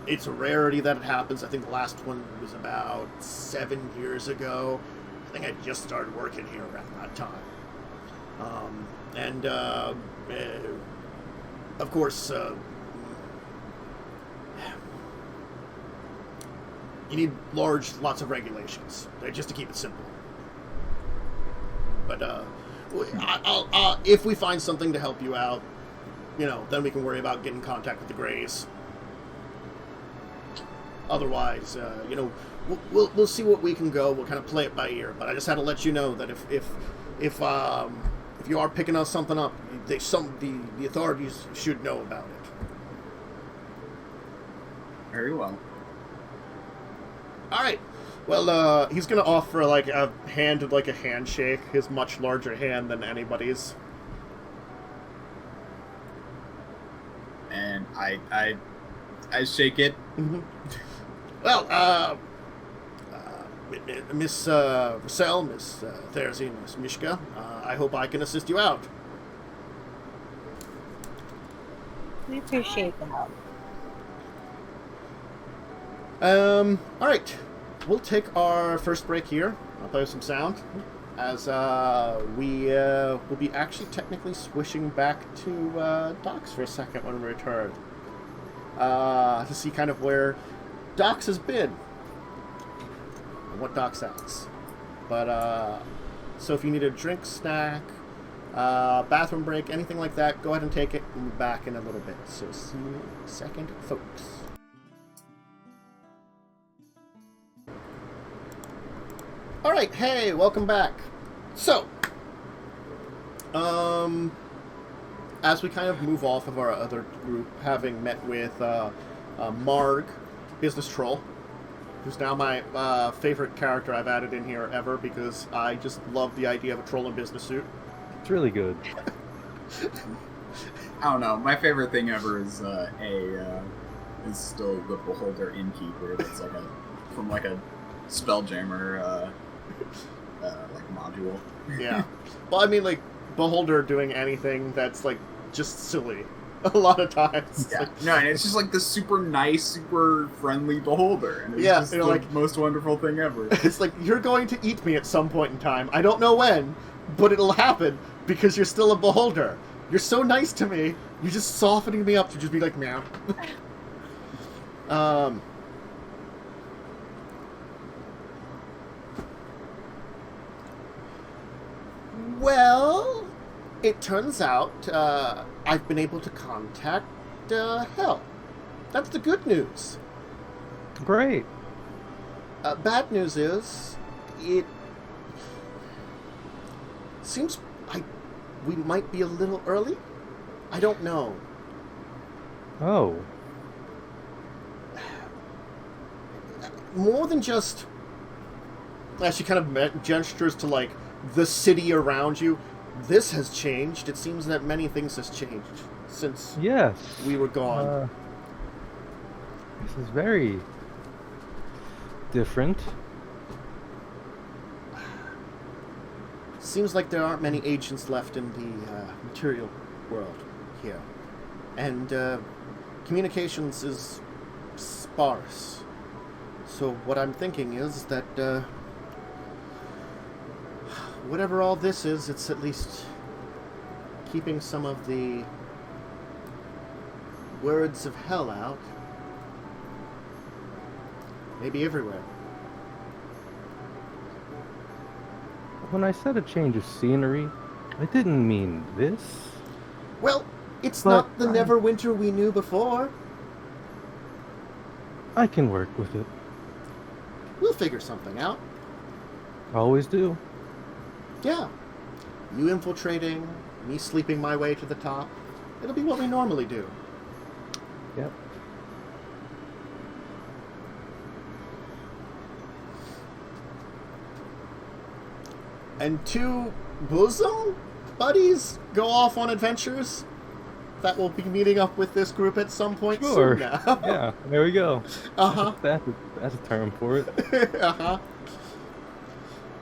it's a rarity that it happens. I think the last one was about 7 years ago. I think I just started working here around that time. Of course, you need lots of regulations, just to keep it simple. But I'll if we find something to help you out, then we can worry about getting in contact with the Greys. Otherwise, we'll see what we can go. We'll kind of play it by ear. But I just had to let you know that if you are picking us something up, the authorities should know about it. Very well. All right. Well, he's gonna offer a handshake, his much larger hand than anybody's. And I shake it. Mm-hmm. Well, Miss Russell, Miss Therazine, Miss Mishka, I hope I can assist you out. We appreciate the help. All right. We'll take our first break here. I'll play some sound, as we will be actually technically swishing back to Docs for a second when we return, to see kind of where Docs has been and what Docs has. But so if you need a drink, snack, bathroom break, anything like that, go ahead and take it. We'll be back in a little bit. So see you in a second, folks. Alright, hey, welcome back. So, as we kind of move off of our other group, having met with Marg, Business Troll, who's now my favorite character I've added in here ever, because I just love the idea of a troll in business suit. It's really good. I don't know. My favorite thing ever is is still the Beholder Innkeeper. That's from a Spelljammer module. Yeah. Well, I mean, Beholder doing anything that's just silly. a lot of times. Yeah. No, and it's just like this super nice, super friendly beholder. And it's just the like, most wonderful thing ever. It's like, you're going to eat me at some point in time. I don't know when, but it'll happen because you're still a beholder. You're so nice to me. You're just softening me up to just be like, meow. Well, it turns out I've been able to contact Hell. That's the good news. Great. Bad news is, it seems like we might be a little early. I don't know. Oh. More than just... As she kind of gestures to, like, the city around you, this has changed. It seems that many things has changed since Yes. we were gone. This is very different. Seems like there aren't many agents left in the material world here. And communications is sparse. So what I'm thinking is that whatever all this is, it's at least keeping some of the words of hell out. Maybe everywhere. When I said a change of scenery, I didn't mean this. Well, it's But not the Neverwinter we knew before. I can work with it. We'll figure something out. Always do. Yeah. You infiltrating, me sleeping my way to the top. It'll be what we normally do. Yep. And two bosom buddies go off on adventures that will be meeting up with this group at some point Sure. soon now. Yeah, there we go. Uh-huh. That's a term for it. Uh-huh.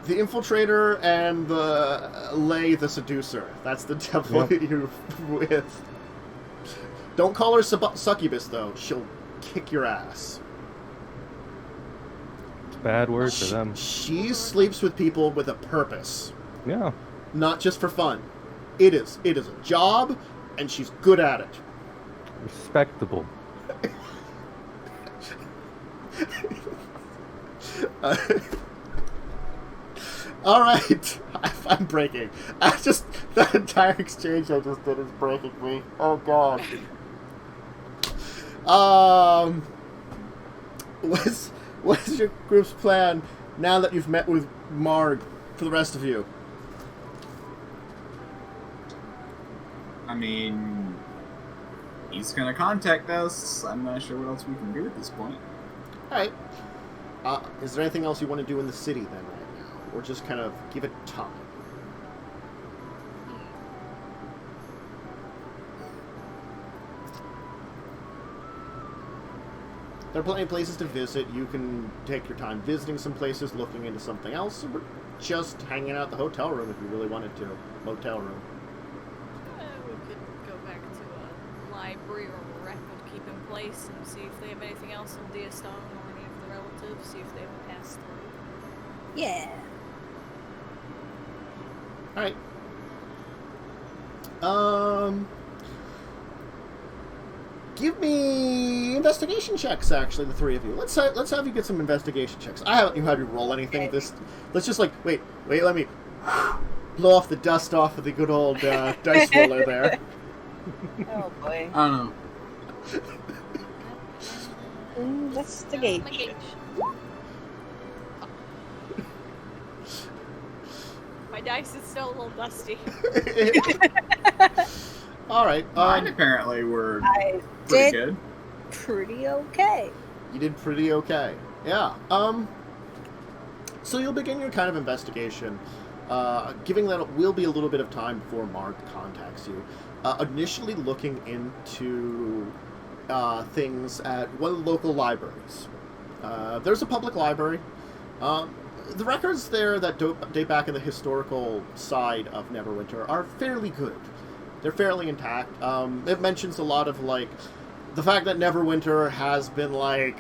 The Infiltrator and the Lay the Seducer. That's the devil you're with. Don't call her succubus, though. She'll kick your ass. It's bad word for them. She sleeps with people with a purpose. Yeah. Not just for fun. It is a job, and she's good at it. Respectable. All right, I'm breaking. That entire exchange I just did is breaking me. Oh God. What's your group's plan now that you've met with Marg? For the rest of you. I mean, he's gonna contact us. I'm not sure what else we can do at this point. All right. Is there anything else you want to do in the city then, right now, or just kind of give it time? There are plenty of places to visit. You can take your time visiting some places, looking into something else, or just hanging out at the hotel room if you really wanted to. Motel room. We could go back to a library or a record keeping place and see if they have anything else on Deerstone or any of the relatives, see if they ever passed through. Yeah. Alright. Give me investigation checks, actually, the three of you. Let's have you get some investigation checks. I haven't had you roll anything. Let's just, like, wait, let me blow off the dust off of the good old dice roller there. Oh boy. I don't know. Investigation. My dice is still a little dusty. All right. Mine apparently were I pretty did good. pretty okay. You did pretty okay. Yeah. So you'll begin your kind of investigation, giving that it will be a little bit of time before Mark contacts you. Initially looking into things at one of the local libraries. There's a public library. The records there that date back in the historical side of Neverwinter are fairly good. They're fairly intact. It mentions a lot of, like, the fact that Neverwinter has been, like,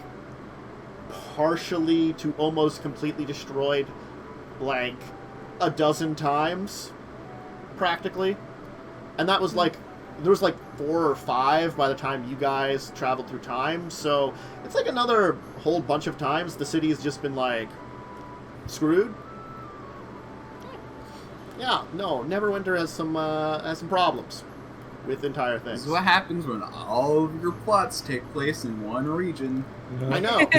partially to almost completely destroyed, like, a dozen times, practically. And that was, like, there was, like, 4 or 5 by the time you guys traveled through time, so it's, like, another whole bunch of times the city has just been, like, screwed. Yeah, no, Neverwinter has some problems with entire things. This is what happens when all of your plots take place in one region. I know.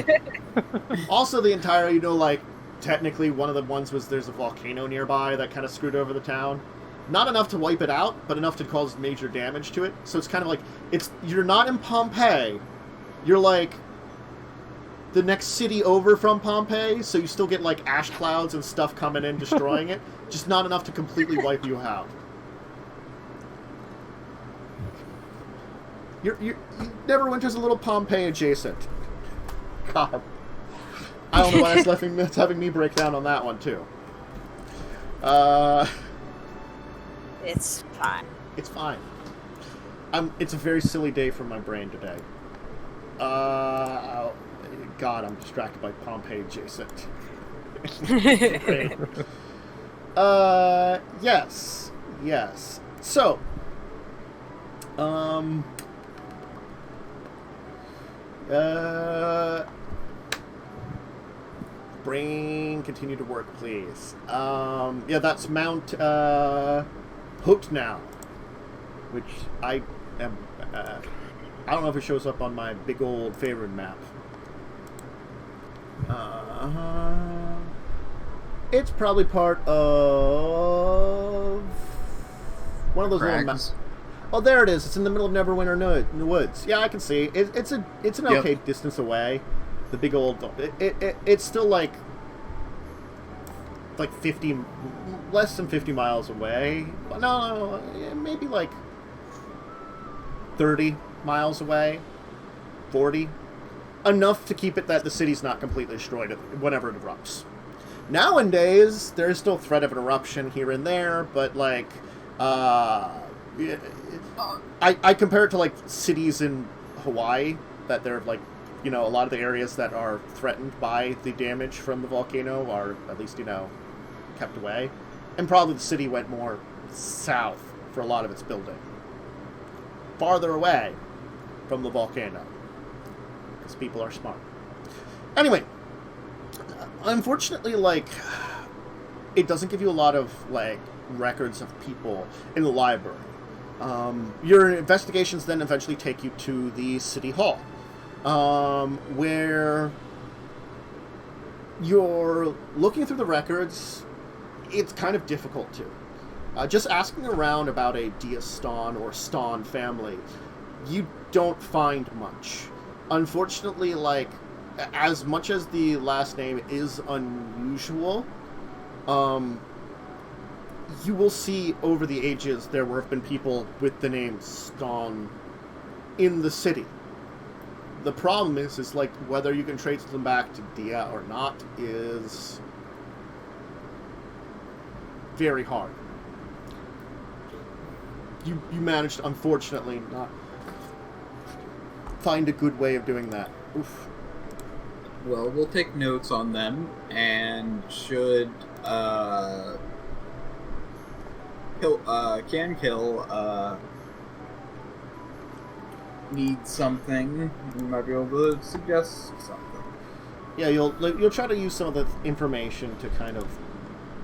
Also, the entire, like, technically one of the ones was there's a volcano nearby that kind of screwed over the town. Not enough to wipe it out, but enough to cause major damage to it. So it's kind of like, you're not in Pompeii. You're, like, the next city over from Pompeii, so you still get, like, ash clouds and stuff coming in, destroying it. Just not enough to completely wipe you out. Neverwinter's a little Pompeii adjacent. God. I don't know why that's having me break down on that one, too. It's fine. It's fine. It's a very silly day for my brain today. God, I'm distracted by Pompeii adjacent. Yes. So, brain, continue to work, please. Yeah, that's Mount, Hooked now, which I am, I don't know if it shows up on my big old favorite map. It's probably part of one of those little maps. Oh, there it is. It's in the middle of Neverwinter in the woods. Yeah, I can see. It's an okay distance away. The big old... It's still like 50... less than 50 miles away. No, maybe like 30 miles away. 40. Enough to keep it that the city's not completely destroyed whenever it erupts. Nowadays, there's still threat of an eruption here and there, but, like, I compare it to, like, cities in Hawaii, that they're, like, a lot of the areas that are threatened by the damage from the volcano are, at least, kept away. And probably the city went more south for a lot of its building. Farther away from the volcano. Because people are smart. Anyway, unfortunately, like, it doesn't give you a lot of, like, records of people in the library. Your investigations then eventually take you to the city hall, where you're looking through the records. It's kind of difficult to. Just asking around about a Diaston or Ston family, you don't find much. Unfortunately, like, as much as the last name is unusual, you will see over the ages there have been people with the name Ston in the city. The problem is like, whether you can trace them back to Dia or not is very hard. You managed, unfortunately, not find a good way of doing that. Oof. Well, we'll take notes on them, and should need something, we might be able to suggest something. Yeah, you'll try to use some of the information to kind of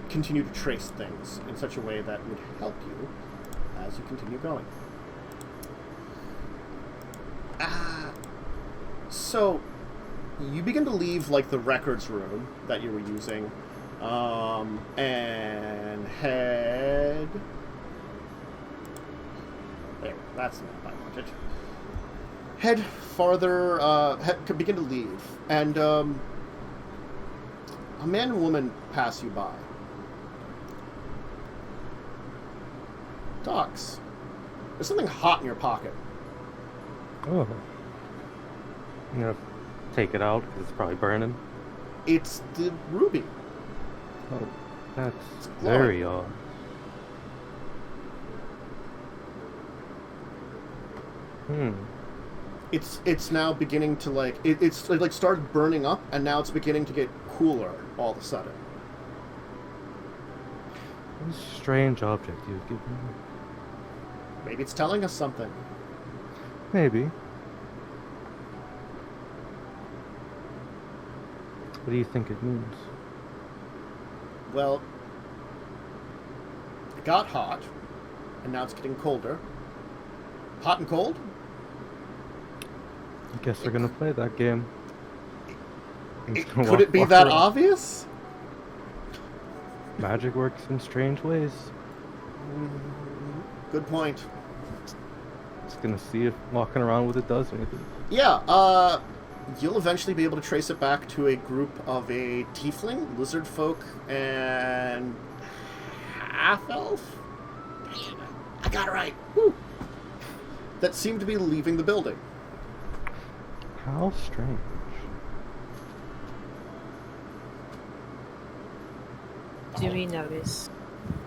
continue to trace things in such a way that would help you as you continue going. So you begin to leave, like, the records room that you were using, and head... There, that's the map I wanted. Head farther, begin to leave, and a man and woman pass you by. Docs, there's something hot in your pocket. Oh. I'm gonna take it out because it's probably burning. It's the ruby. Oh, that's very odd. It's now beginning to like it's like started burning up, and now it's beginning to get cooler all of a sudden. What a strange object you've given me. Maybe it's telling us something. Maybe. What do you think it means? Well, it got hot, and now it's getting colder. Hot and cold? I guess they're gonna play that game. Could it be that obvious? Magic works in strange ways. Good point. Just gonna see if walking around with it does anything. Yeah, you'll eventually be able to trace it back to a group of a tiefling, lizard folk, and half-elf? I got it right. Woo. That seem to be leaving the building. How strange. Do we notice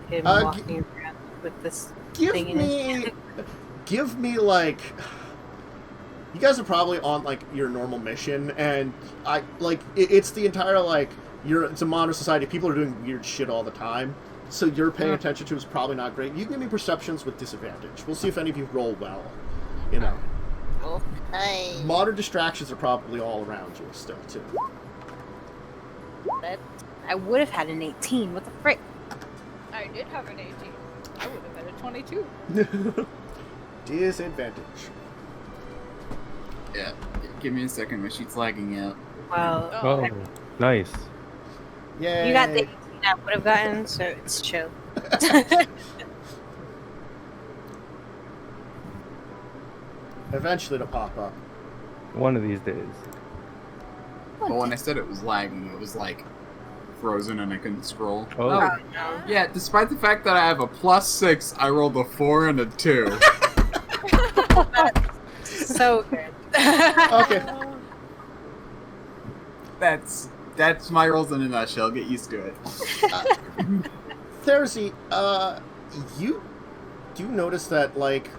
him walking around with this thing in his hand? Give me, like... You guys are probably on, like, your normal mission, and it's the entire, like, it's a modern society. People are doing weird shit all the time, so you're paying attention to is probably not great. You can give me perceptions with disadvantage. We'll see if any of you roll well, you know. Okay. Modern distractions are probably all around you still, too. But I would have had an 18. What the frick? I did have an 18. I would have had a 22. Disadvantage. Yeah, give me a second. My sheet's lagging out. Well, Oh, nice. Yay. you got the 18 I would have gotten, so it's chill. Eventually it'll pop up. One of these days. But when I said it was lagging, it was like frozen and I couldn't scroll. Oh, Oh, no. Yeah, despite the fact that I have a +6, I rolled a 4 and a 2. So good. Okay. That's my rolls in a nutshell. Get used to it. Thersey, you do notice that, like,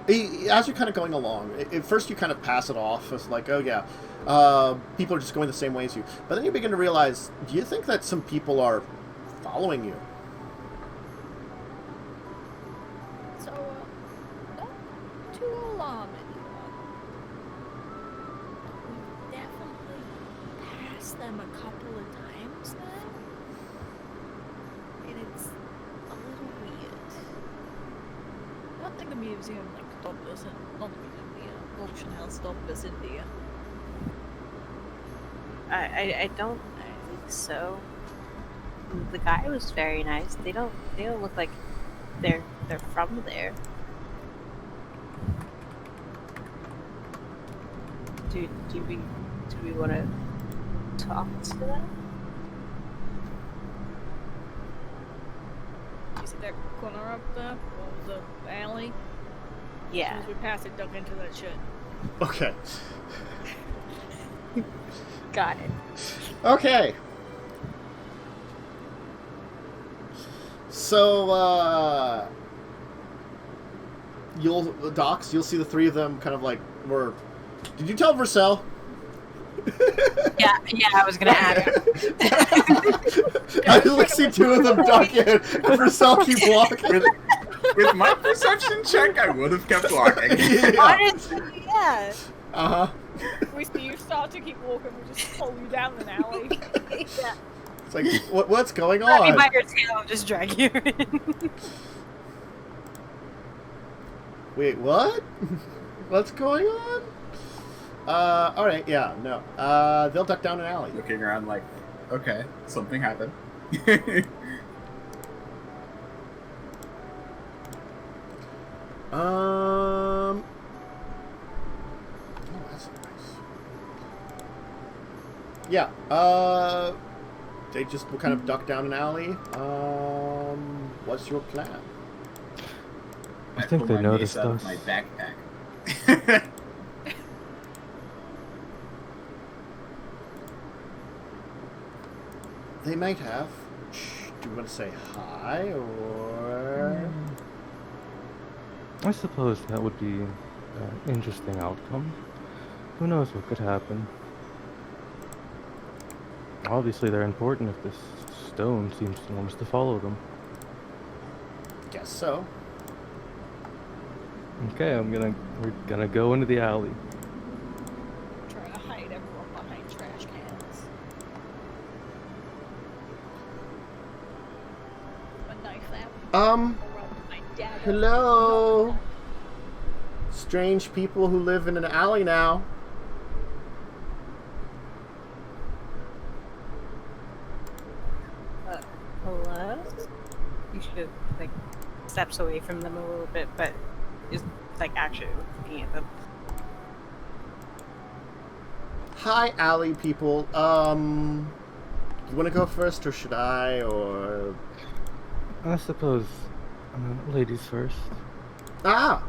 as you're kind of going along, at first you kind of pass it off as like, oh yeah, people are just going the same way as you. But then you begin to realize, do you think that some people are following you? So, not too alarming. We've definitely passed them a couple of times now. And it's a little weird. I don't think the museum stopped us and not the museum, the auction house stopped us in there. I don't think so. The guy was very nice. They don't look like they're from there. Do we want to talk to them? You see that corner up there? Or the alley? As Yeah. soon as we pass it, duck into that shit. Okay. Got it. Okay. So, you'll see the three of them kind of like were. Did you tell Vercel? Yeah, I was gonna add it. I look see two of them duck in, and Vercel keep walking. With my perception check, I would have kept walking. Yeah. Honestly, yeah. Uh-huh. We see you start to keep walking, we just pull you down an alley. Yeah. It's like, what's going Grab me on? by your tail and just drag you in. Wait, what? What's going on? Alright, yeah, no. They'll duck down an alley. Looking around like, okay, something happened. Oh, that's nice. Yeah, they just will kind of duck down an alley. What's your plan? I think pull they my noticed mace out of us. my backpack. They might have. Do you want to say hi, or... I suppose that would be interesting outcome. Who knows what could happen? Obviously, they're important if this stone wants to follow them. Guess so. Okay, we're gonna go into the alley. Trying to hide everyone behind trash cans. A knife out. Or my dagger. Hello? Strange people who live in an alley now. Hello? You should, like, steps away from them a little bit, but is, like, actually looking at them. Hi, alley people. You want to go first, or should I, or... I suppose, ladies first. I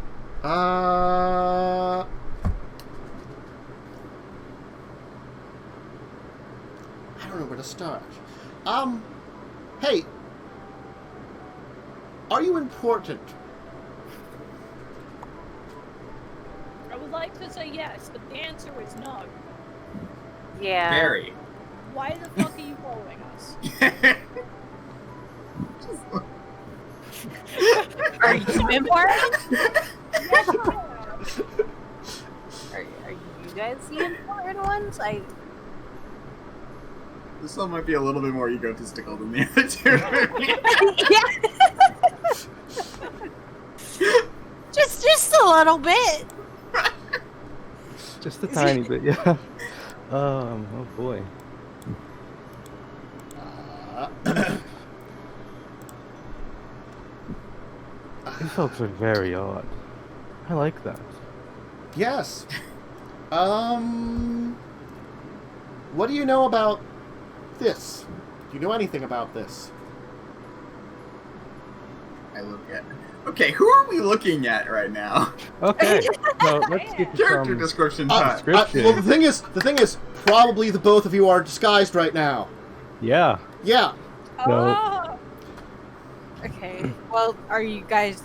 don't know where to start. Hey. Are you important? I would like to say yes, but the answer is no. Yeah. Very. Why the fuck are you following us? Are you important? Yes, you are. Are you guys the important ones? This one might be a little bit more egotistical than the other two. Yeah. just a little bit. Just a tiny bit, yeah. Oh boy. These folks are very odd. I like that. Yes. What do you know about this? Do you know anything about this? I look at. Okay, who are we looking at right now? Okay, so let's get to Character some description time. description. Well, the thing is, probably the both of you are disguised right now. Yeah. Yeah. No. Oh, Okay. Well, are you guys?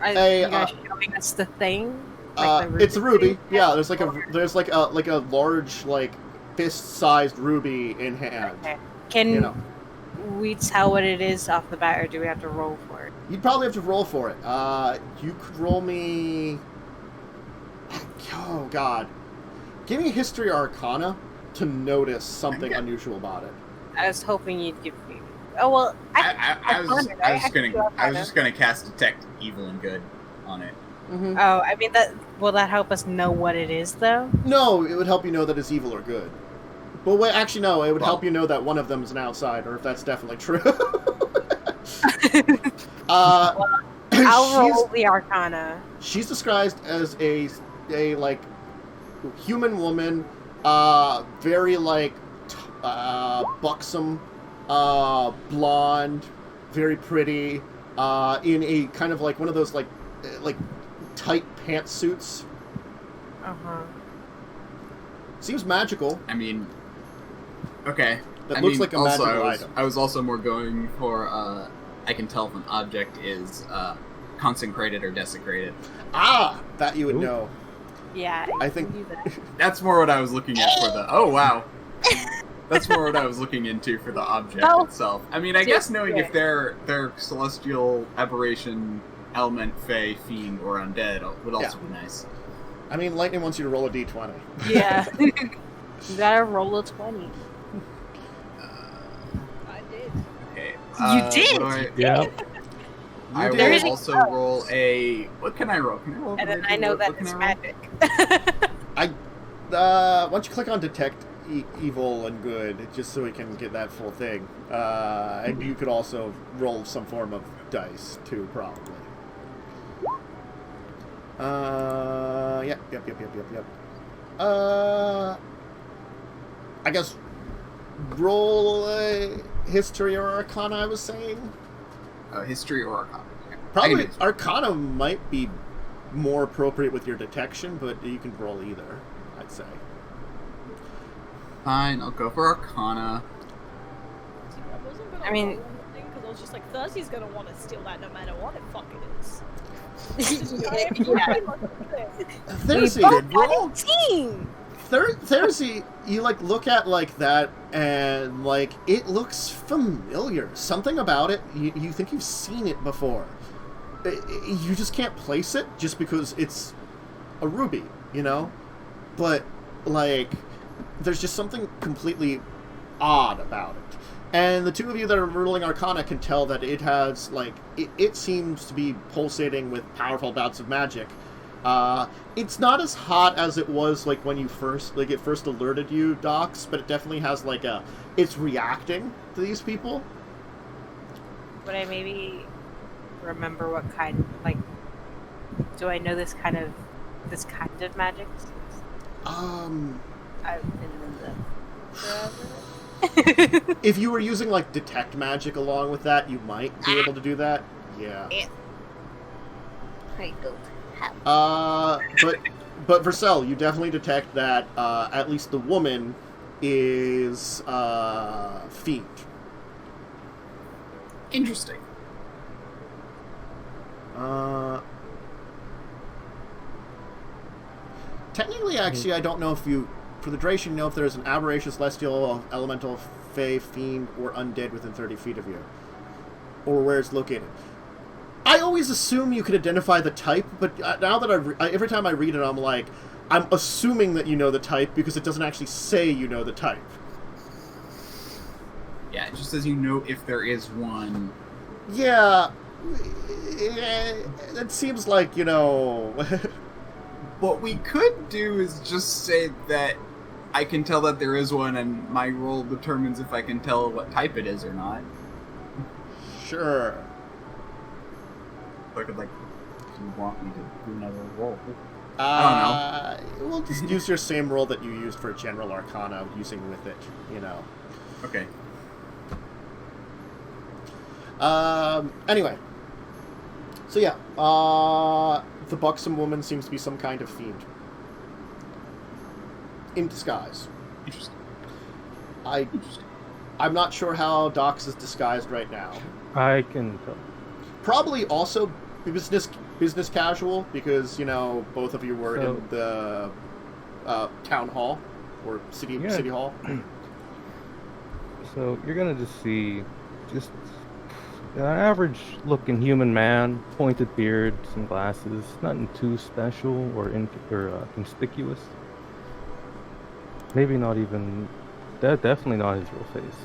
Are Hey, you guys showing us the thing? Like the It's a ruby. thing? Yeah, there's like a large, like, fist-sized ruby in hand. Okay. Can You know, we tell what it is off the bat, or do we have to roll for it? you'd probably have to roll for it. You could roll me. Oh God, give me History or Arcana to notice something unusual about it. I was hoping you'd give me. Oh well, I was Arcana. just gonna cast Detect Evil and Good on it. Mm-hmm. Oh, I mean that. Will that help us know what it is, though? No, it would help you know that it's evil or good. But wait, actually, no, it would help you know that one of them is an outsider, if that's definitely true. I'll roll the Arcana. She's disguised as a like human woman, very like buxom, blonde, very pretty, in a kind of like one of those like tight pantsuits. Seems magical. I mean, okay. That I looks mean, like a also, magical item. I was also more going for, I can tell if an object is consecrated or desecrated. Ah, that you would Ooh. know. Yeah, I you think- can do that. That's more what I was looking at for the. Oh wow. That's more what I was looking into for the object Oh. itself. I mean, I guess knowing if they're celestial aberration, element, fey, fiend, or undead would also be nice. I mean, Lightning wants you to roll a d20. Yeah. You gotta roll a 20. I did. Okay. You did? What do Yeah. I did. will Everything also else. roll a. What can I roll? Can I roll? And then I know that it's magic. Why don't you click on Detect Evil and Good, just so we can get that full thing. And you could also roll some form of dice, too, probably. Yep. I guess roll a History or Arcana, I was saying. History or Arcana. Probably Arcana might be more appropriate with your detection, but you can roll either, I'd say. Fine, I'll go for Arcana. I wasn't gonna I mean- roll anything because I was just like, Thursday's gonna want to steal that no matter what the fuck it is. There's We both got a team. Thersey, you like look at like that and like it looks familiar. Something about it, you think you've seen it before. You just can't place it just because it's a ruby, you know? But like there's just something completely odd about it. And the two of you that are ruling Arcana can tell that it has like it seems to be pulsating with powerful bouts of magic. It's not as hot as it was like when you first it first alerted you, Docs, but it definitely has like it's reacting to these people. Would I maybe remember what kind? Like, do I know this kind of magic? I've been in them forever. If you were using like detect magic along with that, you might be able to do that. Yeah. I don't have. But Vercel, you definitely detect that at least the woman is fiend. Interesting. Technically, actually, I don't know if you, for the duration, you know if there's an aberration, celestial, elemental, fey, fiend, or undead within 30 feet of you, or where it's located. I always assume you can identify the type, but now that every time I read it, I'm like, I'm assuming that you know the type because it doesn't actually say you know the type. Yeah, it just says you know if there is one. Yeah, it seems like, you know... What we could do is just say that I can tell that there is one, and my roll determines if I can tell what type it is or not. Sure. I could, like, if you want me to do another roll. I don't know. We'll just use your same roll that you used for General Arcana, using with it, you know. Okay. Anyway. So yeah, the buxom woman seems to be some kind of fiend. In disguise. Interesting. I'm not sure how Dox is disguised right now. I can tell. Probably also business casual, because, you know, both of you were in the town hall, or city hall. So you're gonna just see just an average-looking human man, pointed beard, some glasses, nothing too special or conspicuous. Maybe not even. Definitely not his real face.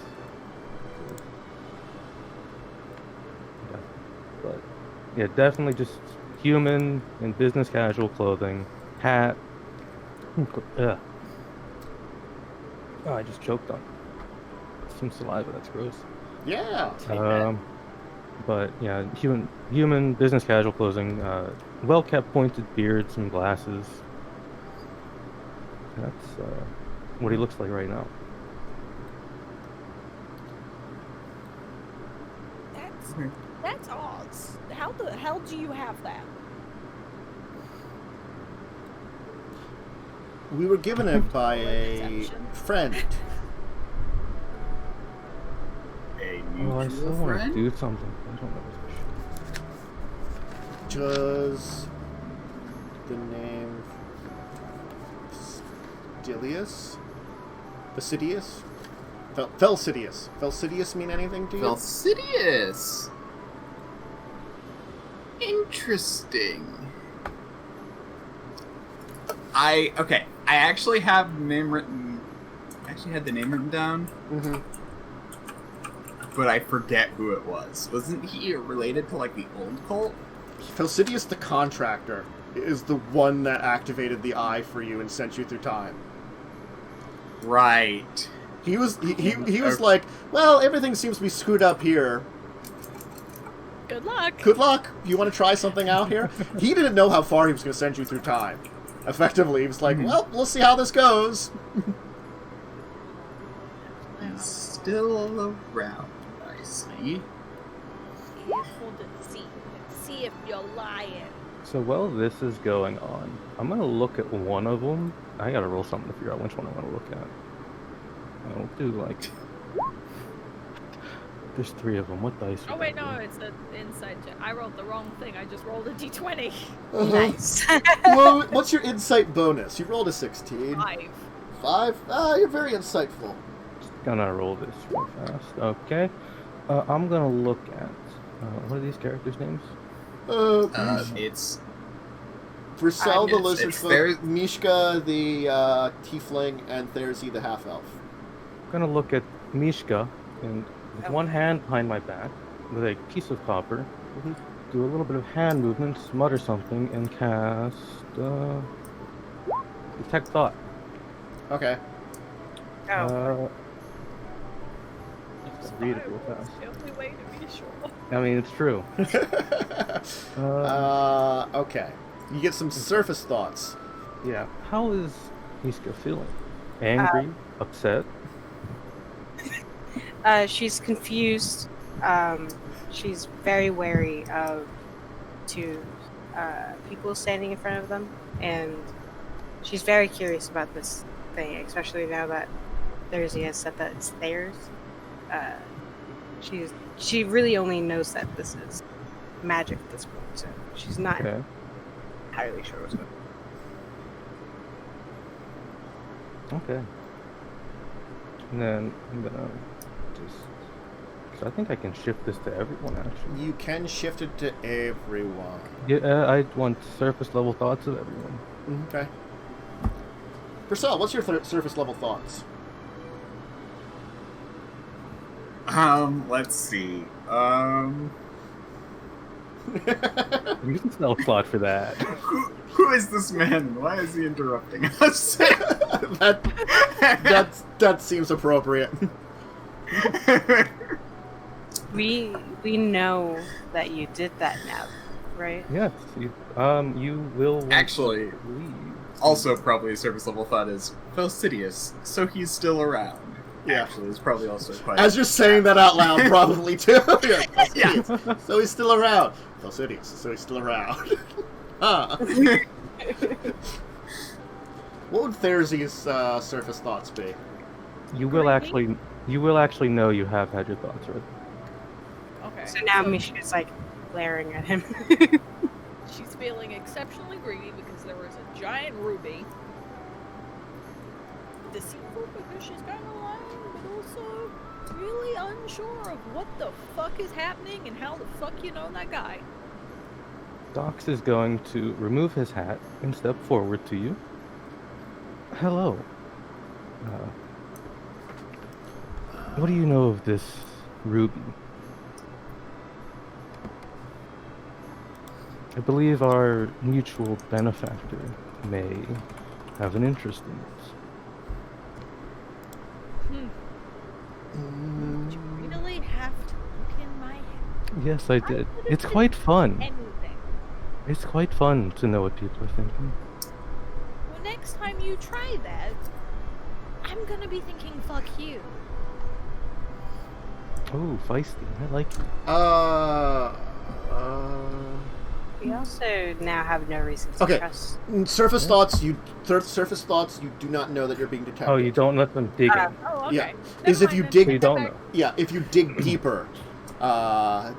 Yeah. But yeah, definitely just human in business casual clothing, hat. Ugh. Oh, I just choked on some saliva. That's gross. Yeah. But yeah, human business casual clothing, well kept pointed beard, some glasses. That's what he looks like right now. That's odds. How the hell do you have that? We were given it by a friend. A Oh, I still mutual want to friend? do something. I don't know. Does the name Fastidius? Felsidius mean anything to you? Felsidius. Interesting. I actually have the name written. I actually had the name written down. Mm-hmm. But I forget who it was. Wasn't he related to like the old cult? Felsidius the contractor is the one that activated the eye for you and sent you through time. Right. He was like, well, everything seems to be screwed up here. Good luck. Good luck. You want to try something out here? He didn't know how far he was going to send you through time. Effectively, he was like, well, we'll see how this goes. He's still around, I see. See if you're lying. So while this is going on, I'm gonna look at one of them. I gotta roll something to figure out which one I want to look at. I'll do like There's 3 of them. What dice? Oh would wait, that no, be? it's an inside check. I rolled the wrong thing. I just rolled a d20. Nice. Well, what's your insight bonus? You rolled a 16. 5. 5? Ah, you're very insightful. Just gonna roll this real fast. Okay. I'm gonna look at what are these characters' names? It's Brissel the it's lizard there- folk, Mishka the tiefling, and Therzi the half-elf. I'm gonna look at Mishka and with Oh. one hand behind my back with a piece of copper, Mhm. do a little bit of hand movement, mutter something, and cast detect thought. Okay. Oh. Read it real fast. The only way to be sure. I mean, it's true. Okay. You get some surface thoughts. Yeah. How is Mishka feeling? Angry? Upset? She's confused. She's very wary of people standing in front of them, and she's very curious about this thing, especially now that Thursday has said that it's theirs. She really only knows that this is magic at this point, so she's not Okay. entirely sure what's going on. Okay. And then I'm gonna just. So I think I can shift this to everyone, actually. You can shift it to everyone. Yeah, I want surface level thoughts of everyone. Okay. Brissel, what's your surface level thoughts? Let's see. You can sell a slot for that. Who is this man? Why is he interrupting us? that seems appropriate. We know that you did that now, right? Yes. You will. want to Actually, leave. also probably a surface level thought is Falcidius, so he's still around. Yeah. Actually, it's probably also quite. As you're saying that out loud, probably too. Yeah, Yeah. So he's still around. Falcidius, so he's still around. Huh. What would Therzi's surface thoughts be? You will Greedy? actually know you have had your thoughts read. Okay. So now Mishka's like glaring at him. She's feeling exceptionally greedy because there was a giant ruby. Deceitful because she's kind of lying, but also really unsure of what the fuck is happening and how the fuck you know that guy. Dox is going to remove his hat and step forward to you. Hello. What do you know of this ruby? I believe our mutual benefactor may have an interest in this. Did you really have to look in my head? Yes, I did. could've It's been quite fun. Anything. It's quite fun to know what people are thinking. Well, next time you try that, I'm gonna be thinking fuck you. Oh, feisty. I like it. We also now have no reason to Okay. trust. Surface thoughts. Surface thoughts. You do not know that you're being detected. Oh, you don't let them dig in. Oh, okay. Yeah. Never Is if mind you then. dig- So you don't know. Yeah, if you dig deeper,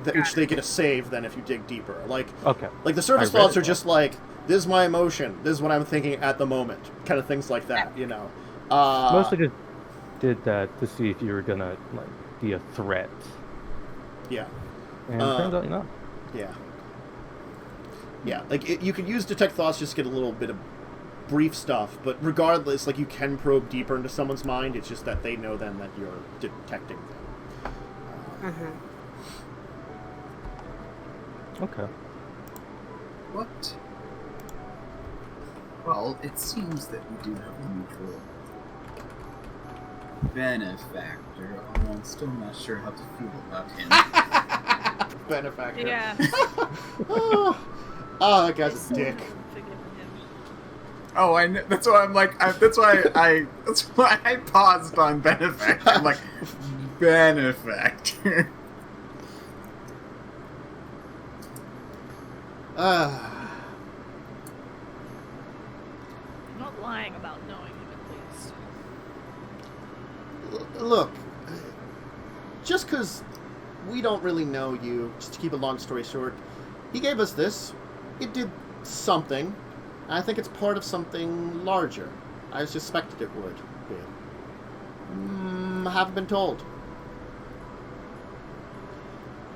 which they get a save then if you dig deeper. Like Okay. the surface I read thoughts it are just like, this is my emotion, this is what I'm thinking at the moment, kind of things like that, you know. Mostly just did that to see if you were gonna be a threat, Yeah, and it turns out you're not. yeah. Yeah, you could use detect thoughts just to get a little bit of brief stuff, but regardless, you can probe deeper into someone's mind, it's just that they know then that you're detecting them. Okay. What? Well, it seems that we do have a mutual benefactor, although I'm still not sure how to feel about him. Benefactor. Yeah. Oh, that guy's It's a dick. forgiving him. Oh, I know. That's why I'm like. That's why I paused on benefactor. I'm like, benefactor. Uh-huh. I'm not lying about knowing him at least. Look, just because we don't really know you. Just to keep a long story short, he gave us this. It did something. I think it's part of something larger. I suspected it would be. Haven't been told.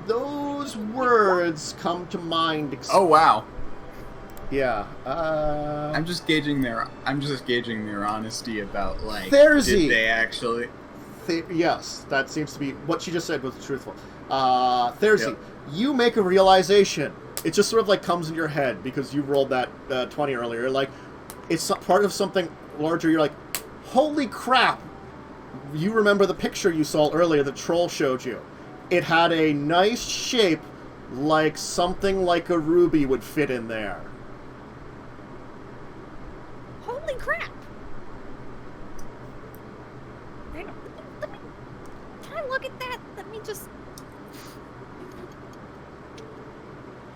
Those words come to mind. Oh wow! Yeah. I'm just gauging their honesty about like. Thersey. Did they actually? Yes, that seems to be what she just said was truthful. Thersey, Yep. you make a realization. It just sort of like comes in your head because you rolled that 20 earlier. Like, it's part of something larger. You're like, holy crap! You remember the picture you saw earlier the troll showed you. It had a nice shape, like something like a ruby would fit in there. Holy crap! Can I look at that? Let me just.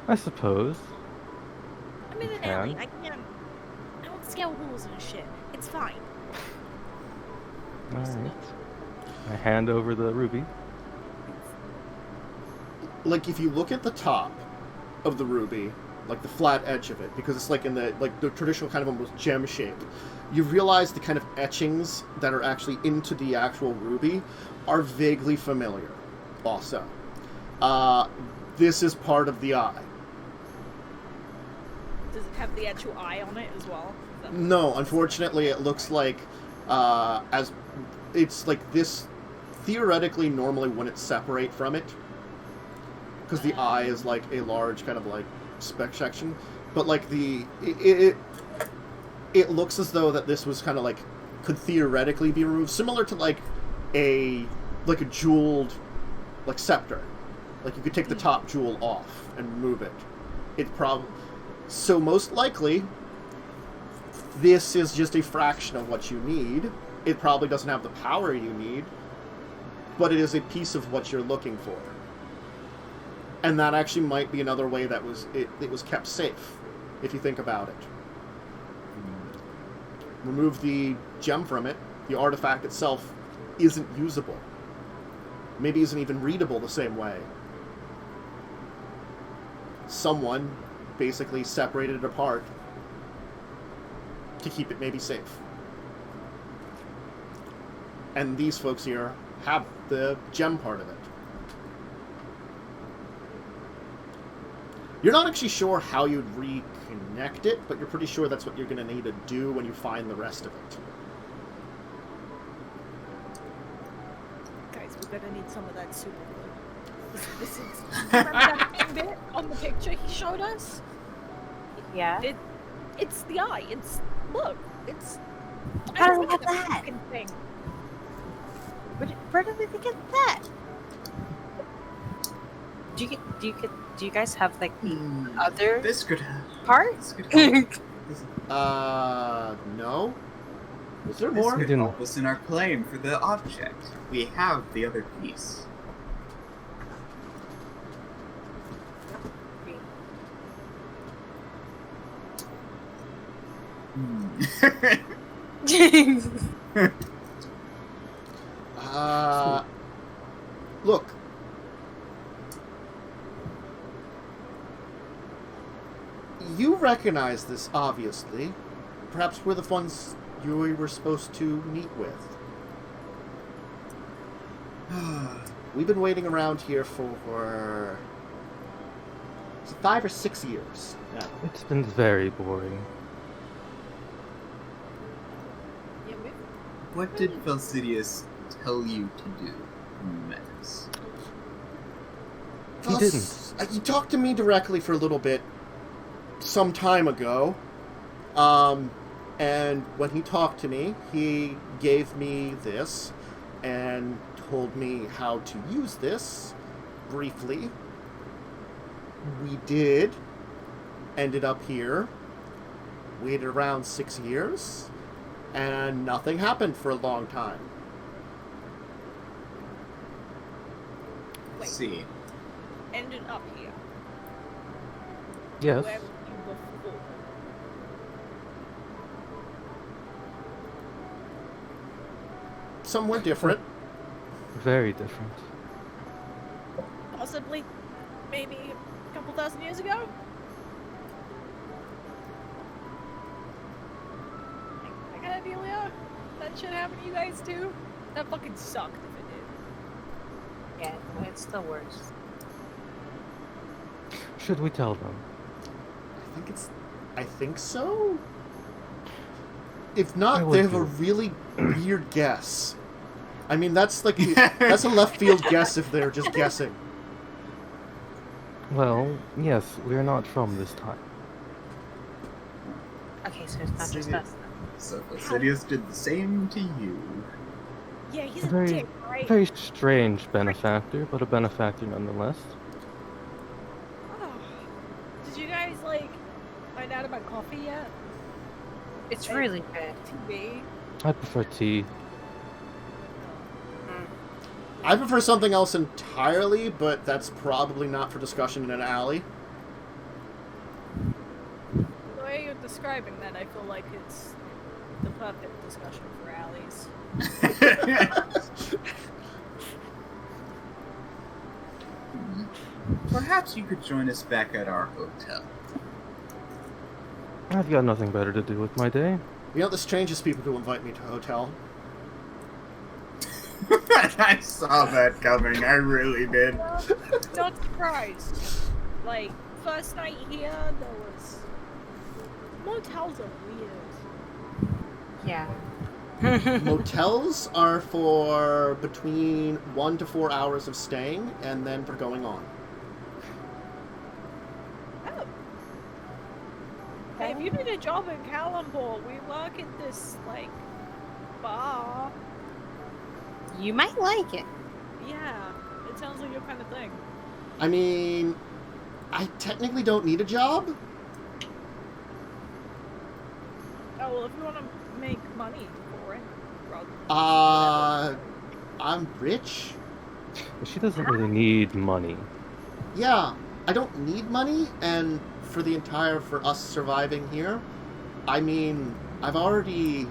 I suppose. I'm in an can. alley. I don't scale rules and shit. It's fine. Alright. I hand over the ruby. Like, if you look at the top of the ruby, like the flat edge of it, because it's like in the traditional kind of almost gem shape, you realize the kind of etchings that are actually into the actual ruby are vaguely familiar. Also, this is part of the eye. Does it have the actual eye on it as well? No, unfortunately, it looks like as it's like this. Theoretically, normally wouldn't separate from it because the eye is like a large kind of like speck section, but like it looks as though that this was kind of like could theoretically be removed, similar to like a jeweled like scepter. Like you could take the top jewel off and remove it. So most likely, this is just a fraction of what you need. It probably doesn't have the power you need, but it is a piece of what you're looking for. And that actually might be another way that it was kept safe, if you think about it. Remove the gem from it, the artifact itself isn't usable. Maybe isn't even readable the same way. Someone basically separated it apart to keep it maybe safe. And these folks here have the gem part of it. You're not actually sure how you'd reconnect it, but you're pretty sure that's what you're going to need to do when you find the rest of it. Guys, we're gonna need some of that super glue. This is. Remember that bit on the picture he showed us? Yeah. It's the eye. Look. How do we have get that? fucking thing. Where did we get that? Do you guys have like the other This could part? No. Is there This more? could help us in our claim for the object. We have the other piece. Look. You recognize this, obviously. Perhaps we're the ones you were supposed to meet with. We've been waiting around here for 5 or 6 years now. It's been very boring. Yeah, What did Felsidius tell you to do, Menace? He didn't. He talked to me directly for a little bit some time ago. And when he talked to me, he gave me this and told me how to use this briefly. We did. Ended up here. Waited around 6 years. And nothing happened for a long time. Wait. See. Ended up here. Yes. Where were you before? Somewhere different. Very different. possibly, maybe a couple thousand years ago? Like that, Adelia? That shit happened to you guys too? That fucking sucked if it did. Yeah, no, it's the worst. Should we tell them? I think so. If not, would they have do a it. really weird guess. I mean, that's like that's a left field guess if they're just guessing. Well, yes, we're not from this time. Okay, so it's not just City- us. So Placidius did the same to you. Yeah, he's A a very, dick, right? very strange benefactor, but a benefactor nonetheless. Oh. Did you guys, like, find out about coffee yet? It's really good. TV? I prefer tea. I prefer something else entirely, but that's probably not for discussion in an alley. The way you're describing that, I feel like it's the perfect discussion for alleys. Perhaps you could join us back at our hotel. I've got nothing better to do with my day. You know, the strangest people to invite me to a hotel. I saw that coming. I really did. Not surprised. Like, first night here, there was... Motels are weird. Yeah. Motels are for between 1 to 4 hours of staying, and then for going on. Oh. Hey, if you need a job in Kalampur, we work at this, like, bar. You might like it. Yeah, it sounds like your kind of thing. I mean, I technically don't need a job. Oh, well, if you want to make money for it, rather than I'm rich. She doesn't really need money. Yeah, I don't need money, and for us surviving here, I mean, I've already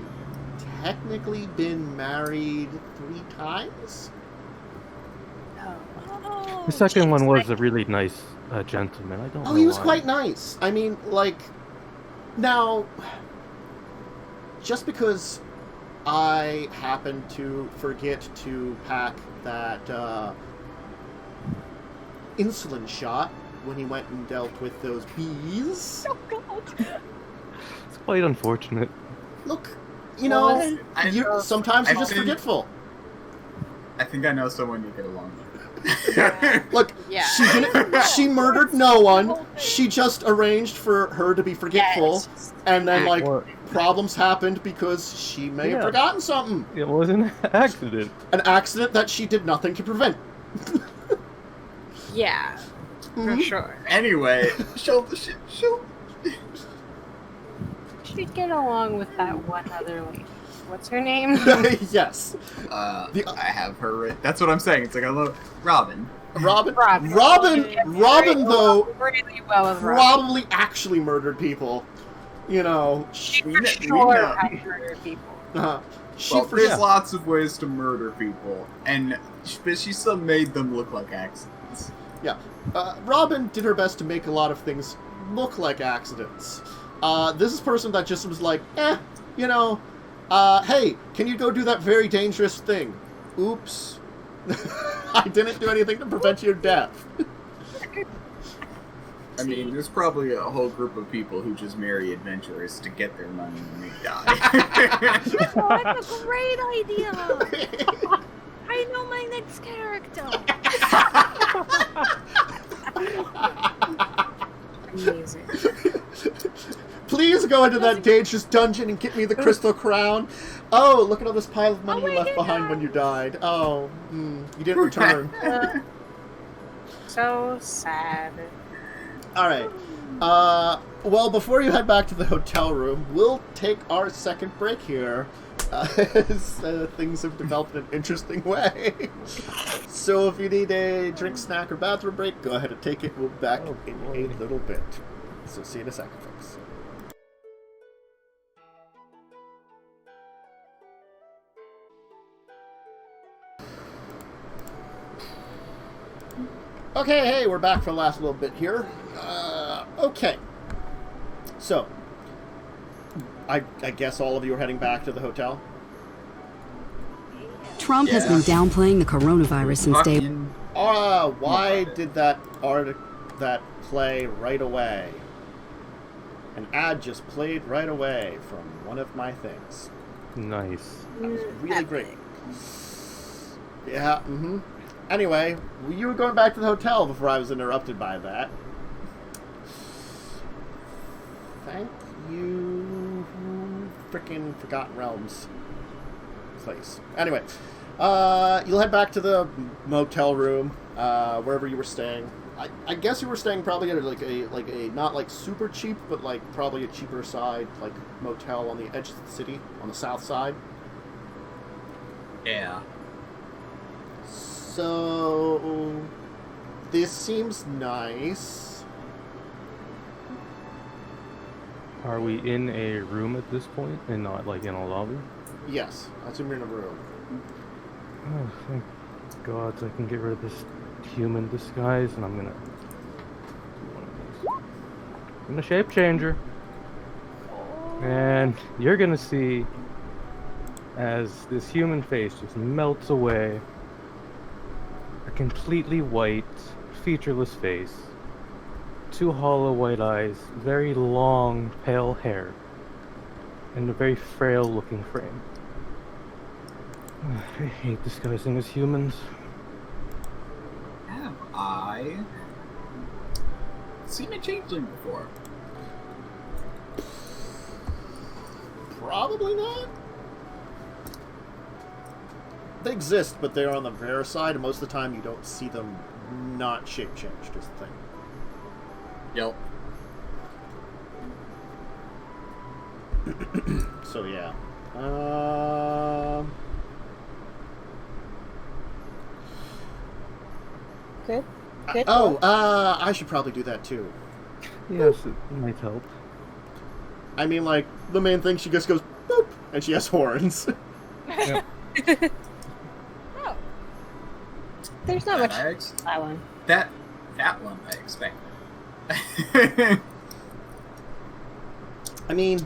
technically been married 3 times. Oh, The second one was a really nice gentleman. I don't know Oh, he was why. quite nice. I mean, like, now, just because I happened to forget to pack that insulin shot when he went and dealt with those bees. oh God. It's quite unfortunate. Look, you know, I- sometimes you're I just think- forgetful. I think I know someone you get along with. Look, Yeah. she murdered no one. She just arranged for her to be forgetful, and then, like, Or problems happened because she may have Yeah. forgotten something. it was an accident. An accident that she did nothing to prevent. Yeah, for Mhm. sure. Anyway, she'll She'd get along with that one other lady. What's her name? Yes. I have her written. That's what I'm saying. It's like I love Robin. Robin, Very though, really well with Robin. probably actually murdered people. You know, She We for kn- we sure know. had murdered people. she Well, for there's lots of ways to murder people, but she still made them look like accidents. Robin did her best to make a lot of things look like accidents. This is a person that just was like, you know, hey, can you go do that very dangerous thing? Oops. I didn't do anything to prevent your death. I mean, there's probably a whole group of people who just marry adventurers to get their money when they die. Oh, that's a great idea. I know my next character. Amazing. Please go into that dangerous dungeon and get me the crystal crown. Oh, look at all this pile of money Oh, you wait, left you're behind not. when you died. Oh, you didn't return. So sad. Alright. Well, before you head back to the hotel room, we'll take our second break here. As things have developed in an interesting way. So if you need a drink, snack, or bathroom break, go ahead and take it. We'll be back Oh, in boy. a little bit. So see you in a second, folks. Okay, hey, we're back for the last little bit here. Okay. So, I guess all of you are heading back to the hotel? Trump has been downplaying the coronavirus since day. Why did that play right away? An ad just played right away from one of my things. Nice. That was really great. Yeah, Anyway, you were going back to the hotel before I was interrupted by that. Thank you, frickin' Forgotten Realms place. Anyway, you'll head back to the motel room, wherever you were staying. I guess you were staying probably at like a not like super cheap, but like probably a cheaper side, like motel on the edge of the city, on the south side. Yeah. So this seems nice. Are we in a room at this point and not like in a lobby? Yes, I assume you're in a room. Oh, thank God I can get rid of this human disguise, and I'm gonna do one of these. I'm gonna shape changer, and you're gonna see as this human face just melts away, a completely white, featureless face, two hollow white eyes, very long, pale hair, and a very frail-looking frame. I hate disguising as humans. Have I seen a changeling before? Probably not. They exist, but they're on the rare side, and most of the time you don't see them not shape-changed, is the thing. Yep. So, yeah. Good. I should probably do that, too. Yes, it might help. I mean, like, the main thing, she just goes, boop, and she has horns. Yep. Oh, There's not much I that one. that one I expected. I mean,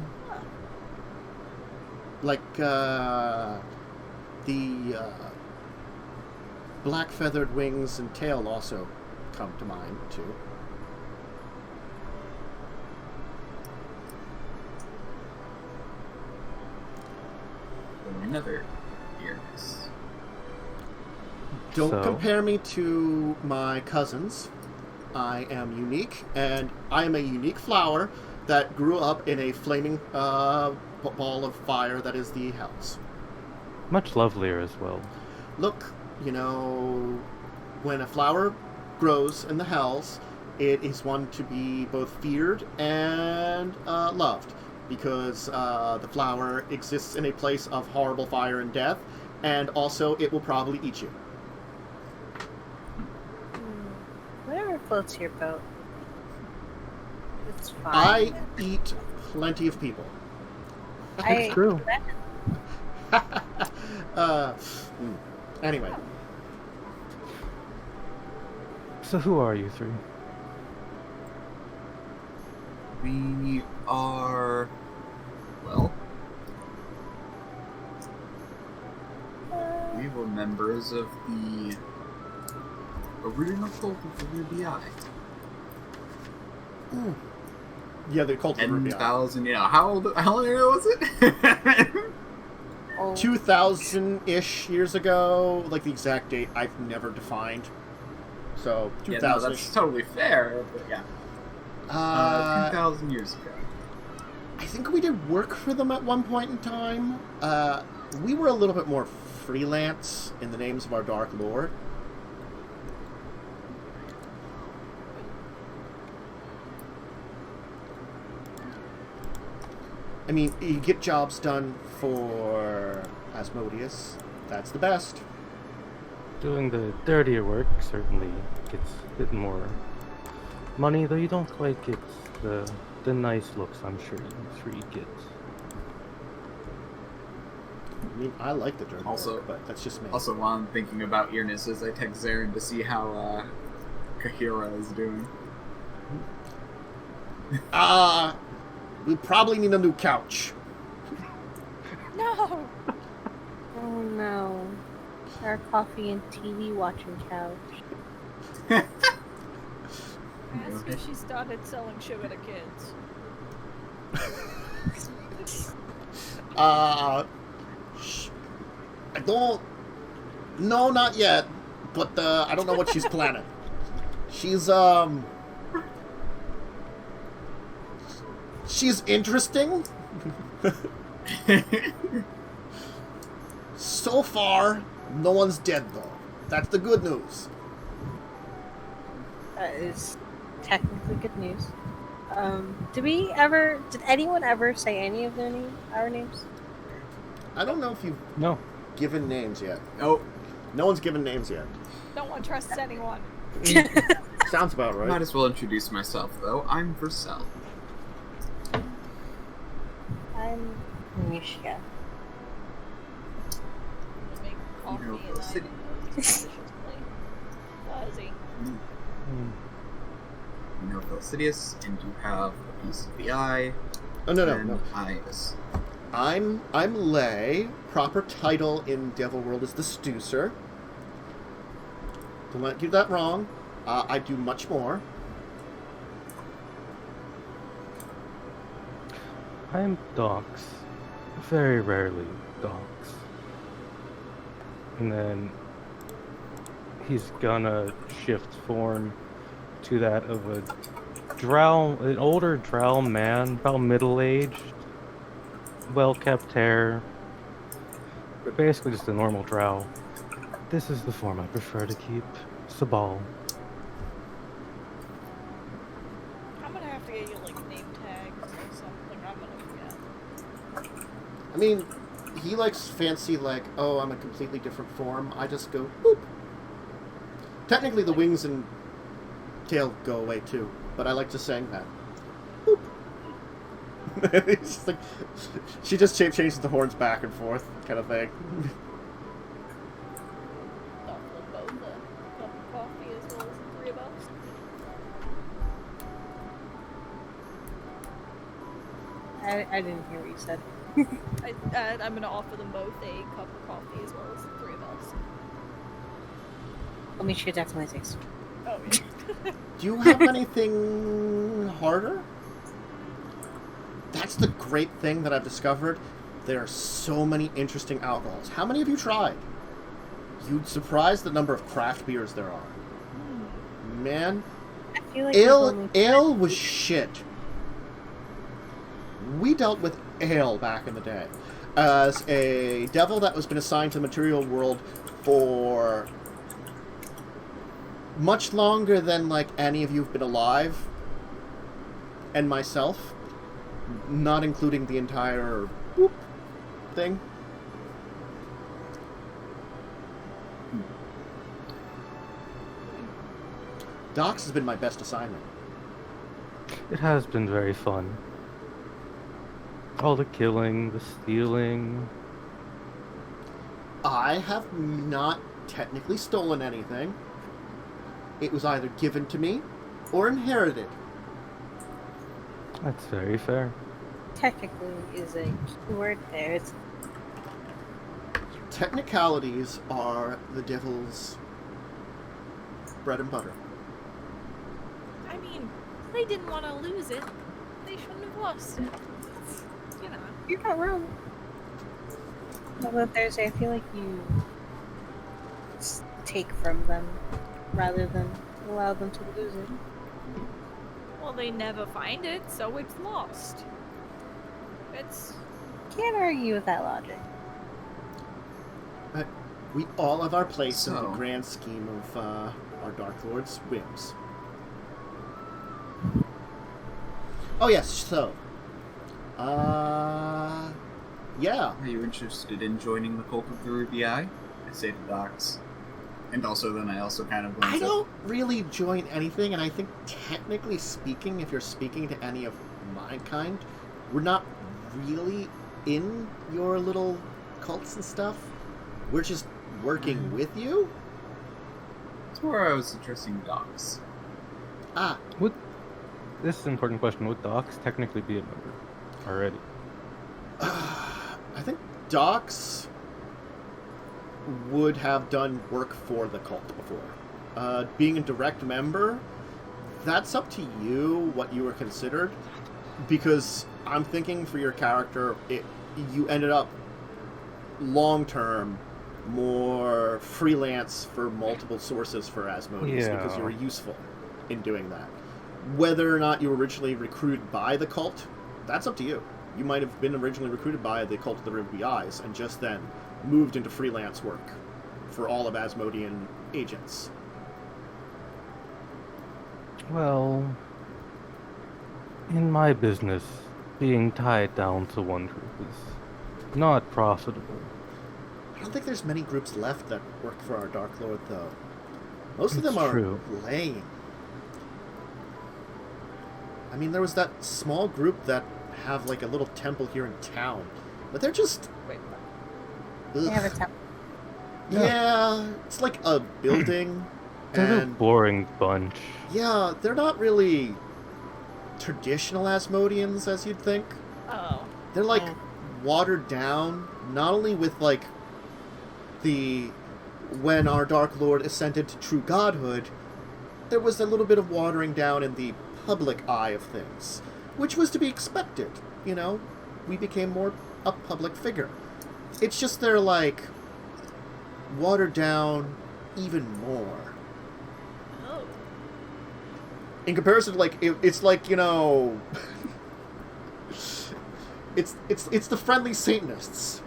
like, the black-feathered wings and tail also come to mind, too. Another earnest. Don't So? compare me to my cousins. I am unique, and I am a unique flower that grew up in a flaming ball of fire that is the Hells. Much lovelier as well. Look, when a flower grows in the Hells, it is one to be both feared and loved, because the flower exists in a place of horrible fire and death, and also it will probably eat you. Whatever floats your boat. It's fine. I eat plenty of people. It's true. Anyway. So who are you three? We are, well, we were members of the original cult of the Ruby Eye. Yeah, they're called the Ruby Eye. 10,000, how long ago was it? 2,000-ish years ago, like the exact date I've never defined. So, 2,000. Yeah, no, that's totally fair, but yeah. 2,000 years ago. I think we did work for them at one point in time. We were a little bit more freelance in the names of our Dark Lord. I mean, you get jobs done for Asmodeus. That's the best. Doing the dirtier work certainly gets a bit more money, though you don't quite get the nice looks I'm sure you get. I mean, I like the dirty Also- work, but that's just me. Also, while I'm thinking about earnest, as I text Zarin to see how Kahira is doing. We probably need a new couch. No! Oh no. Our coffee and TV watching couch. Ask if she started selling sugar to kids. I don't... No, not yet. But, I don't know what she's planning. She's, She's interesting. So far, no one's dead, though. That's the good news. That is technically good news. Did anyone ever say any of our names? I don't know if you've No. given names yet. Oh, No one's given names yet. No one trusts anyone. Sounds about right. might as well introduce myself, though. I'm Vercel. I'm Mishka. Make coffee Lawful and City. deliciously fuzzy. You know Felicidius, and you have a piece of the eye. Oh, no. and eyes. I'm Lay. Proper title in Devil World is the Stoocer. Don't let you get that wrong. I do much more. I'm Dox. Very rarely Dox. And then he's gonna shift form to that of an older drow man, about middle-aged, well-kept hair, but basically just a normal drow. This is the form I prefer to keep. Sabal. I'm gonna have to get you like name tags or something. I'm gonna forget. I mean, he likes fancy, like, oh, I'm a completely different form. I just go, boop. Technically, the wings and tail go away, too. But I like just saying that. Boop. It's just like, she just changes the horns back and forth, kind of thing. Lawful both a cup of coffee as well as the three of us. I didn't hear what you said. I'm gonna offer them both a cup of coffee as well as the three of us. Well, Mishka definitely takes. Oh yeah. Do you have anything harder? That's the great thing that I've discovered. There are so many interesting alcohols. How many have you tried? You'd surprise the number of craft beers there are. Man, I feel like people ale was shit. We dealt with ale back in the day. As a devil that was been assigned to the material world for much longer than, like, any of you have been alive. And myself. Not including the entire whoop thing. Docs has been my best assignment. It has been very fun. All the killing, the stealing. I have not technically stolen anything. It was either given to me or inherited. That's very fair. technically is a key word there. It's Technicalities are the devil's bread and butter. I mean, they didn't want to lose it. They shouldn't have lost it. You know. you're not wrong. But there's, I feel like you take from them rather than allow them to lose it. Well, they never find it, so it's lost. It's... Can't argue with that logic. But we all have our place in the So- grand scheme of our Dark Lord's whims. Oh yes, so yeah. Are you interested in joining the Cult of the Ruby Eye? I say to Docs. And also then I also kind of glance I at... don't really join anything, and I think technically speaking, if you're speaking to any of my kind, we're not really in your little cults and stuff. We're just working with you. That's where I was addressing Docs. Ah, Would this is an important question? Would Docs technically be a member already? I think Docs would have done work for the cult before. Being a direct member, that's up to you what you were considered, because I'm thinking for your character, you ended up long-term more freelance for multiple sources for Asmodeus because you were useful in doing that. Whether or not you were originally recruited by the cult, that's up to you. You might have been originally recruited by the Cult of the Ruby Eyes and just then moved into freelance work for all of Asmodean agents. Well, in my business, being tied down to one group is not profitable. I don't think there's many groups left that work for our Dark Lord, though. Most of them It's are true. lame. I mean, there was that small group that have like a little temple here in town, but they're just... Wait, They have a ugh. temple. Yeah, it's like a building, They're a and boring bunch. yeah, they're not really traditional Asmodeans as you'd think. oh. They're like Yeah. watered down, not only with like when our Dark Lord ascended to true godhood, there was a little bit of watering down in the public eye of things, which was to be expected, you know? We became more a public figure. It's just they're like watered down even more. Oh. In comparison to like it's like, you know, it's the friendly Satanists.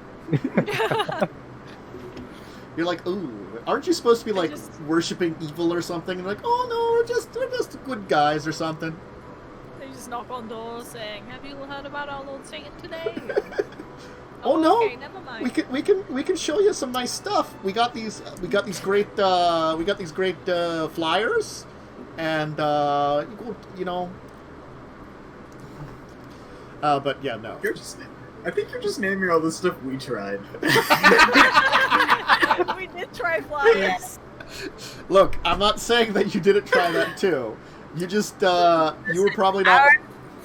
You're like, ooh, aren't you supposed to be like worshipping evil or something? And like, oh no, we're just good guys or something. They just knock on doors saying, "Have you heard about our Lord Satan today?" Oh no, okay, never mind. we can show you some nice stuff. We got these great flyers, and you know. But yeah, no. I think you're just naming all the stuff we tried. We did try flyers. Look, I'm not saying that you didn't try that too. You just you were probably not.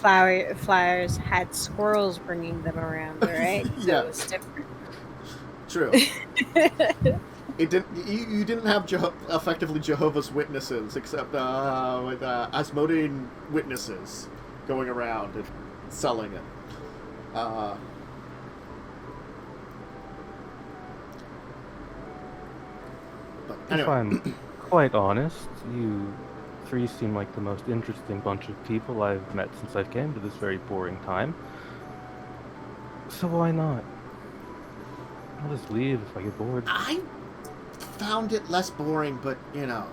Our flyers had squirrels bringing them around, right? So Yeah. it was different. True. It didn't. You didn't have effectively Jehovah's Witnesses, except with Asmodean witnesses going around and selling it. But If anyway, I'm quite honest, you three seem like the most interesting bunch of people I've met since I came to this very boring time. So why not? I'll just leave if I get bored. I found it less boring, but you know,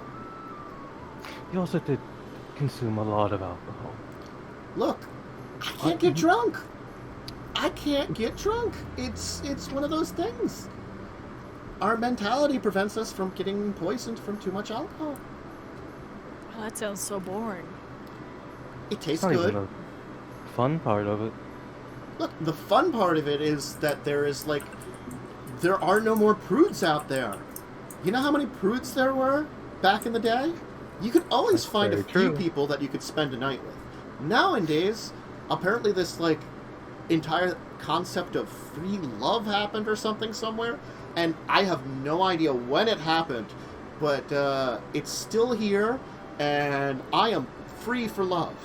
You also did consume a lot of alcohol. look, I can't get drunk. I can't get drunk. It's one of those things. Our mentality prevents us from getting poisoned from too much alcohol. Oh, that sounds so boring. It It's tastes not good. even the fun part of it. Look, the fun part of it is that there are no more prudes out there. You know how many prudes there were back in the day? You could always That's find a very few true. people that you could spend a night with. Nowadays, apparently this like entire concept of free love happened or something somewhere, and I have no idea when it happened, but it's still here, and I am free for love.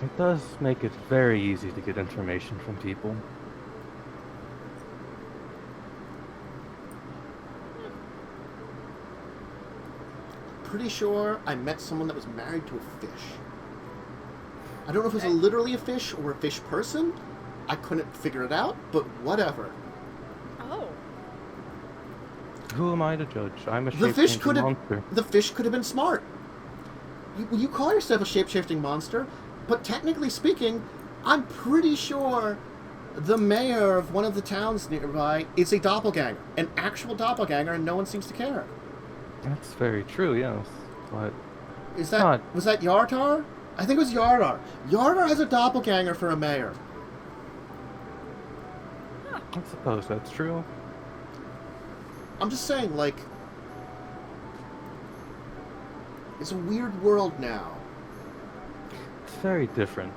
It does make it very easy to get information from people. Pretty sure I met someone that was married to a fish. I don't know if it was literally a fish or a fish person. I couldn't figure it out, but whatever. Oh. Who am I to judge? I'm a The fish shape-changing could have. monster. The fish could have been smart. You call yourself a shape-shifting monster, but technically speaking, I'm pretty sure the mayor of one of the towns nearby is a doppelganger, an actual doppelganger, and no one seems to care. That's very true, yes. But Is that Not- was that Yardar? I think it was Yardar. Yardar has a doppelganger for a mayor. I suppose that's true. I'm just saying, like, it's a weird world now. very different.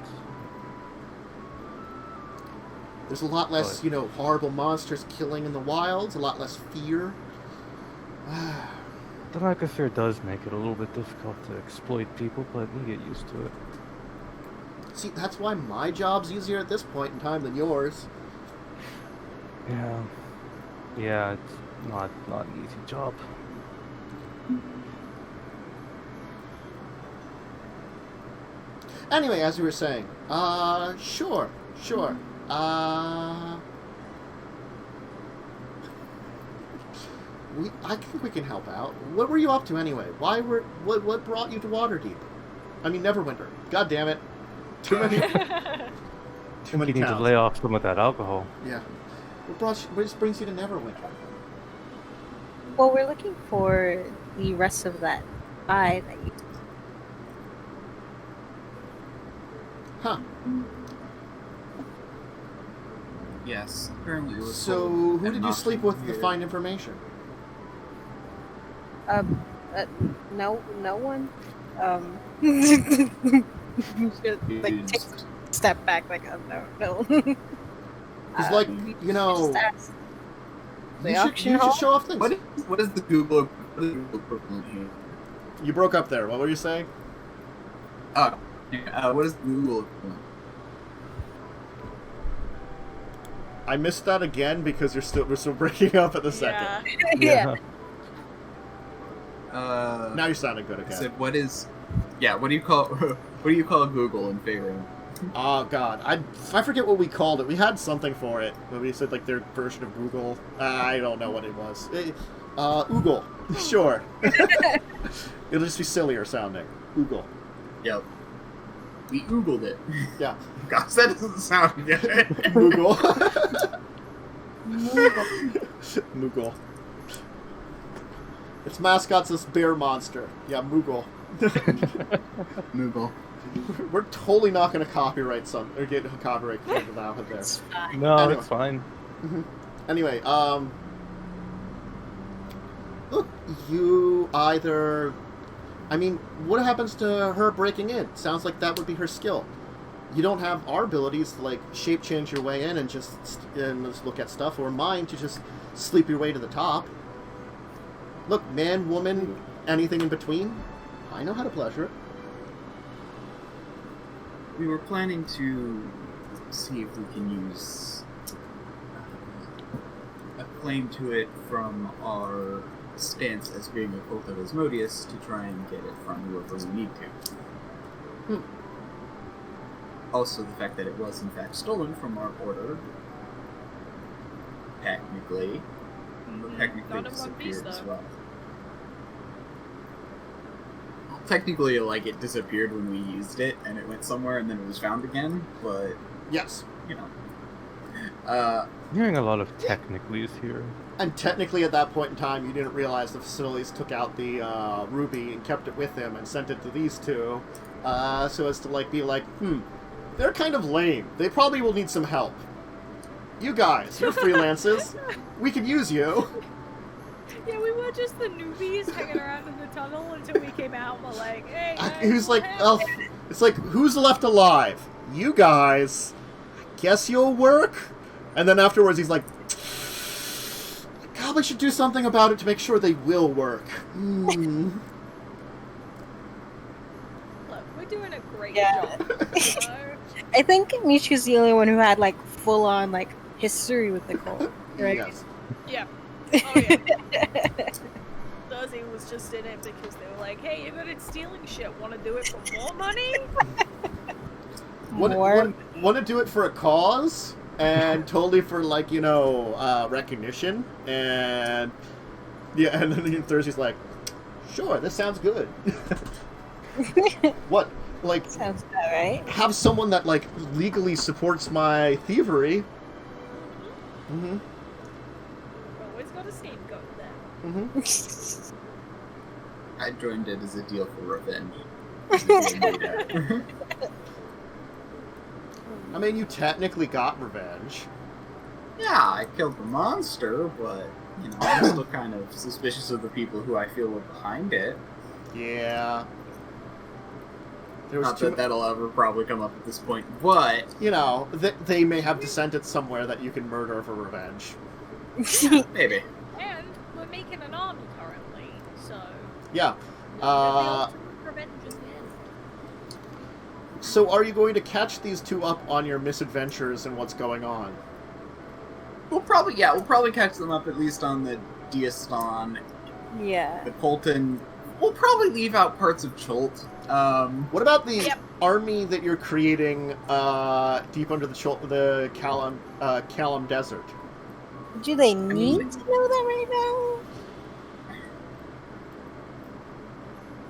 There's a lot less, horrible monsters killing in the wilds, a lot less fear. The lack of fear does make it a little bit difficult to exploit people, but you get used to it. See, that's why my job's easier at this point in time than yours. Yeah, it's not an easy job. Anyway, as you were saying, sure. I think we can help out. What were you up to anyway? What brought you to Waterdeep? I mean, Neverwinter. God damn it. Too many You need to lay off some of that alcohol. Yeah. What brings you to Neverwinter? Well, we're looking for the rest of that eye that you... Huh. Yes, apparently it was. So, who did you sleep with to find information? No one. Like, take a step back, like, no. It's you should show off things. What is the Google equivalent here? You broke up there. What were you saying? What is the Google equivalent? I missed that again because we're still breaking up at the second. Yeah. Now you're sounding good again. I said, what do you call Google in Faerun? Oh god, I forget what we called it. We had something for it, but we said like their version of Google. I don't know what it was. Oogle, sure. It'll just be sillier sounding. Oogle. Yep. We Googled it. Yeah. Gosh, that doesn't sound good. Moogle. Moogle. Its mascot's this bear monster. Yeah, Moogle. Moogle. We're totally not going to copyright or get a copyright claim without it there. It's fine. No, Anyway. it's fine. Anyway, look, you either... I mean, what happens to her breaking in? Sounds like that would be her skill. You don't have our abilities to, like, shape change your way in and just look at stuff, or mine to just sleep your way to the top. Look, man, woman, anything in between, I know how to pleasure it. We were planning to see if we can use a claim to it from our stance as being a cult of Asmodeus to try and get it from whoever we need to. Also, the fact that it was in fact stolen from our order, technically disappeared as well. Technically, like, it disappeared when we used it, and it went somewhere, and then it was found again, but... Yes. I'm hearing a lot of technicallys here. And technically, at that point in time, you didn't realize the facilities took out the ruby and kept it with them and sent it to these two, so as to be like, they're kind of lame. They probably will need some help. You guys, you're freelancers. We could use you. Yeah, we were just the newbies hanging around in the tunnel until we came out and were like, hey, guys, Who's like, it's like, who's left alive? You guys. I guess you'll work? And then afterwards he's like, I probably should do something about it to make sure they will work. Look, we're doing a great job. I think Michu's the only one who had, like, full-on, like, history with the cult, right? Yes. Yeah. Oh, yeah. Thursday was just in it because they were like, hey, you're good at stealing shit. Want to do it for more money? Want to do it for a cause? And totally for, like, recognition. And, yeah, and then Thursday's like, sure, this sounds good. What? Like, sounds about right. Have someone that, like, legally supports my thievery. Mm-hmm. Always got a scapegoat then. Mm-hmm. I joined it as a deal for revenge. I mean, you technically got revenge. Yeah, I killed the monster, but, I'm still kind of suspicious of the people who I feel were behind it. Yeah. There was Not too. that that'll ever probably come up at this point, but You know, they may have descended somewhere that you can murder for revenge. maybe. And we're making an army currently, so Yeah. the ultimate revenge is the end. So are you going to catch these two up on your misadventures and what's going on? We'll probably catch them up at least on the Diaston, Yeah. the Colton. We'll probably leave out parts of Cholt. What about the Yep. army that you're creating deep under the Callum Desert? Do they mean- need to know that right now?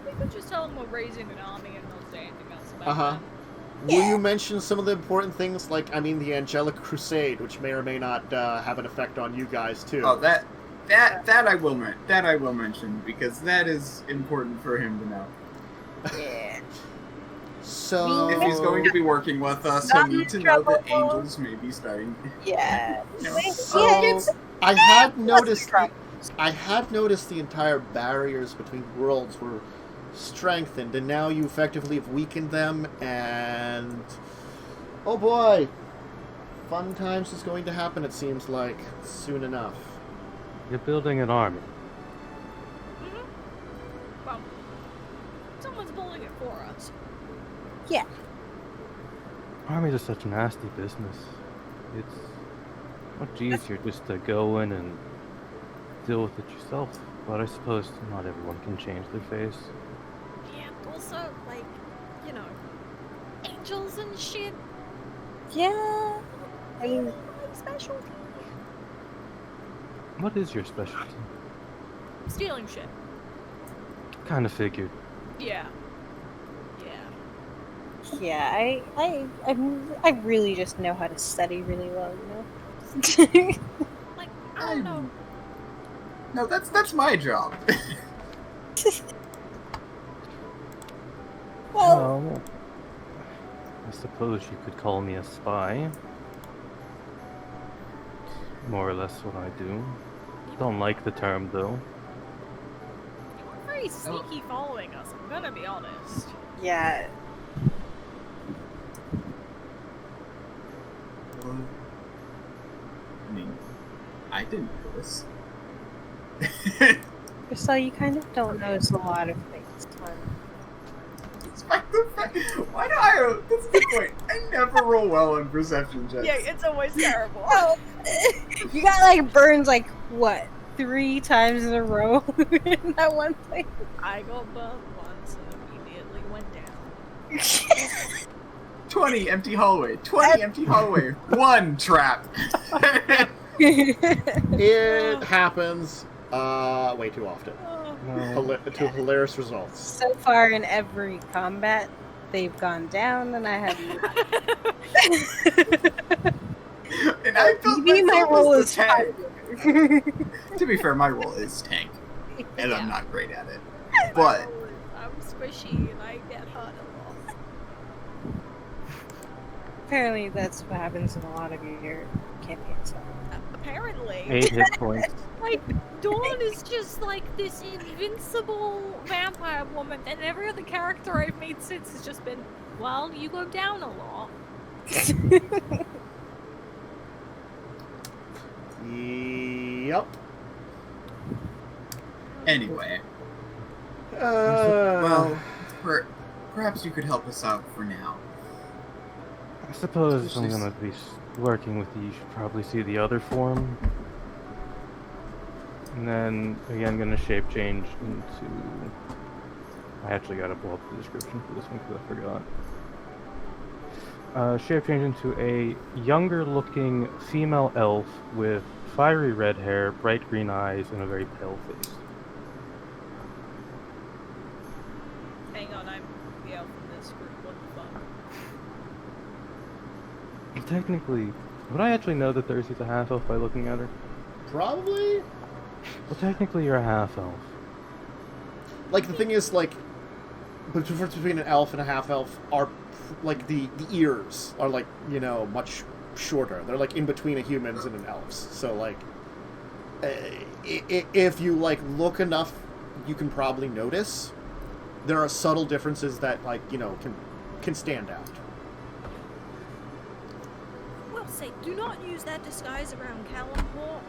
We could just tell them we're raising an army and not say anything else about Uh-huh. that. Will you mention some of the important things, like, the Angelic Crusade, which may or may not have an effect on you guys, too? Oh, that I will mention because that is important for him to know. Yeah. So... If he's going to be working with us, he'll need to know that angels may be starting. Yeah. No. So, I had noticed the entire barriers between worlds were strengthened, and now you effectively have weakened them, and oh boy, fun times is going to happen, it seems like, soon enough. You're building an army. Well, someone's building it for us. Yeah. Armies are such a nasty business. It's much easier just to go in and deal with it yourself. But I suppose not everyone can change their face. Yeah, also, like, you know, angels and shit. Yeah. I mean, My specialty. What is your specialty? Stealing shit. Kind of figured. Yeah. Yeah. yeah, I really just know how to study really well, you know? Like, I don't know. No, that's my job. Well, I suppose you could call me a spy. More or less what I do. Don't like the term, though. You were very sneaky following us, I'm gonna be honest. yeah. I mean, I didn't notice. So you kind of don't notice a lot of things. Despite the fact, why do I? That's the point. I never roll well on perception checks. Yeah, it's always terrible. Well, you got like burns like what 3 times in a row in that one thing. I got burned once and immediately went down. 20 empty hallway. 20 empty hallway. 1 trap. It happens way too often. No. To hilarious results. So far in every combat, they've gone down, and I have not. And I felt Maybe my myself role as is the tank. fine. To be fair, my role is tank, and I'm Yeah. not great at it. But I'm squishy and I get hurt a lot. Apparently, that's what happens in a lot of your campaigns. Apparently. 8 hit points. Like, Dawn is just like this invincible vampire woman, and every other character I've made since has just been, well, you go down a lot. Yep. anyway, Well, well, perhaps you could help us out for now. I suppose if I'm gonna be working with you, you should probably see the other form. And then, again, gonna shape change into... I actually gotta pull up the description for this one because I forgot. Shape change into a younger looking female elf with fiery red hair, bright green eyes, and a very pale face. Hang on, I'm the elf in this group. What the fuck? Technically, would I actually know that Thursday's a half elf by looking at her? probably. Well, technically, you're a half elf. Like, the thing is, like, the difference between an elf and a half elf are, like, the ears are, like, you know, much shorter. They're, like, in between a human's and an elf's. So, like, if you, like, look enough, you can probably notice. There are subtle differences that, like, you know, can can stand out. Well, say, do not use that disguise around Calimport.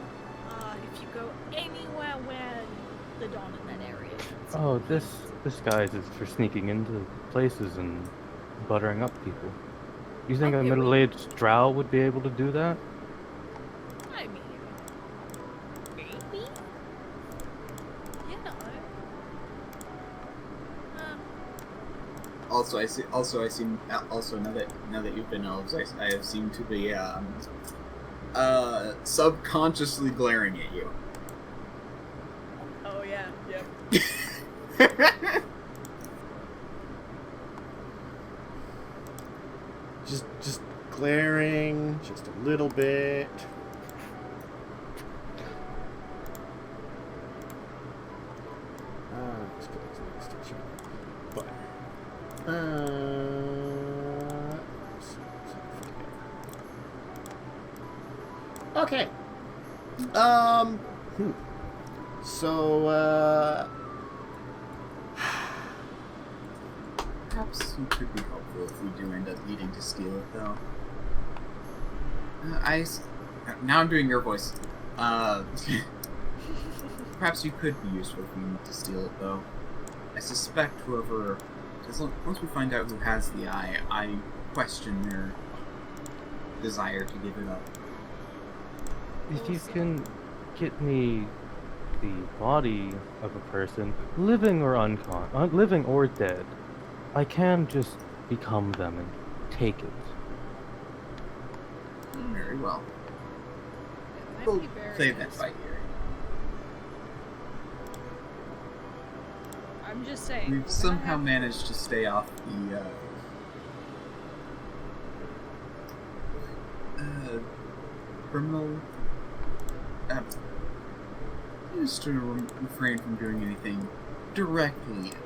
If you go anywhere where the dawn in that area is. Oh, this disguise is for sneaking into places and buttering up people. You think a Okay, middle-aged drow would be able to do that? I mean, maybe? You know. Also, now that you've been elves, I have seemed to be subconsciously glaring at you. Oh yeah, yep. Just glaring, just a little bit. Let's put this next to each other. But, okay. So, Perhaps you could be helpful if we do end up needing to steal it, though. Now I'm doing your voice. Perhaps you could be useful if we need to steal it, though. I suspect whoever... Once we find out who has the eye, I question their desire to give it up. If you can get me the body of a person, living or living or dead, I can just become them and take it. Very well. It might We'll be very play that nice. fight here. I'm just saying. We've somehow managed to stay off the criminal. Just to refrain from doing anything directly illegal.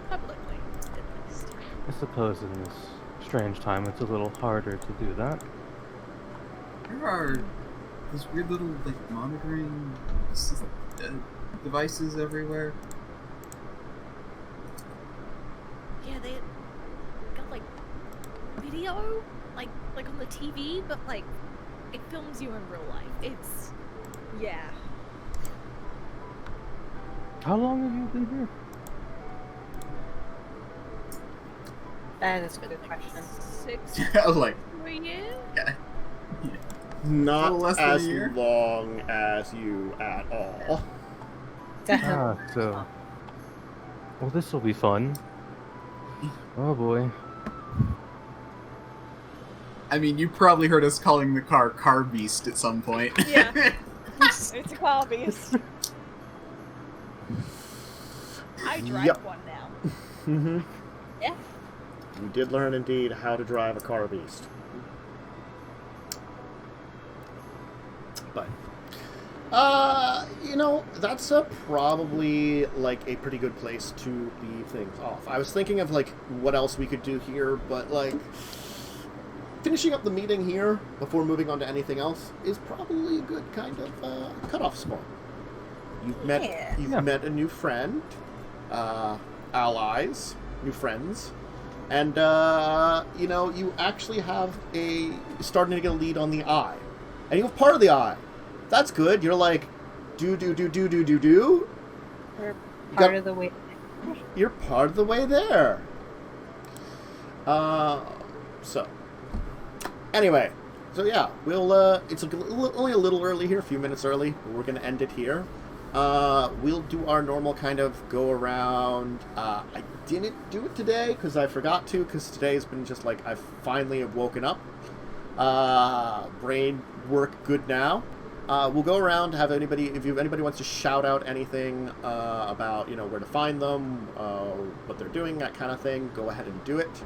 Publicly, at least. I suppose in this strange time it's a little harder to do that. There are those weird little monitoring devices everywhere. Yeah, they got video, like on the TV, but it films you in real life. It's How long have you been here? That is a good question. 6 Like, years. yeah. not little less than a as year. long as you at all. So... Well, this will be fun. Oh boy. I mean, you probably heard us calling the car Beast at some point. Yeah. It's a car beast. I drive Yep. one now. Mm-hmm. Yeah. You did learn indeed how to drive a car beast. But, that's probably a pretty good place to leave things off. I was thinking of what else we could do here, but finishing up the meeting here before moving on to anything else is probably a good kind of cutoff spot. You've met a new friend, allies, new friends, and you actually have starting to get a lead on the eye, and you have part of the eye. That's good. You're do. We're part of the way. You're part of the way there. Anyway, we'll, it's only a little early here, a few minutes early, but we're going to end it here. We'll do our normal kind of go around. I didn't do it today because I forgot to, because today's been just I finally have woken up. Brain work good now. We'll go around, if anybody wants to shout out anything about, where to find them, what they're doing, that kind of thing, go ahead and do it.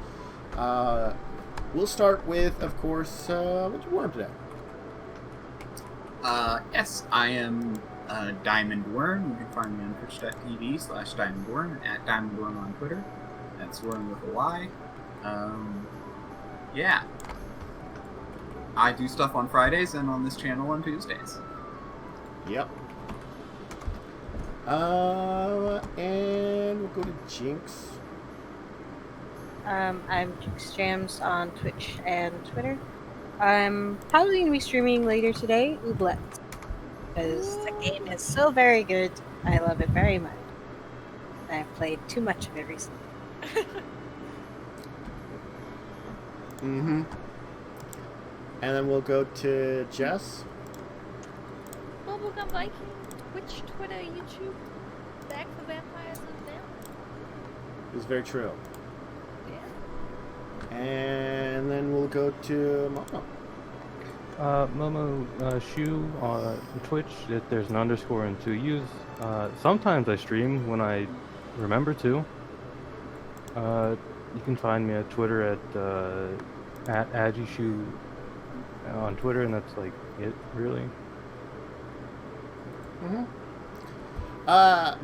We'll start with, of course, what's your worm today? Yes, I am Diamond Worm. You can find me on twitch.tv/DiamondWorm, at DiamondWorm on Twitter. That's Worm with a Y. Yeah. I do stuff on Fridays and on this channel on Tuesdays. Yep. And we'll go to Jinxx. I'm Jinxx Jams on Twitch and Twitter. I'm probably going to be streaming later today, Ooblet, because the game is so very good. I love it very much. I've played too much of it recently. Mm-hmm. And then we'll go to Jess. Bubblegum Viking, Twitch, Twitter, YouTube, back for vampires and them. Is very true. Yeah. And then we'll go to Momo. Momo Shu on Twitch. There's an underscore and 2 U's. Sometimes I stream when I remember to. You can find me at Twitter at Ajishu on Twitter, and that's like it, really. Mm-hmm.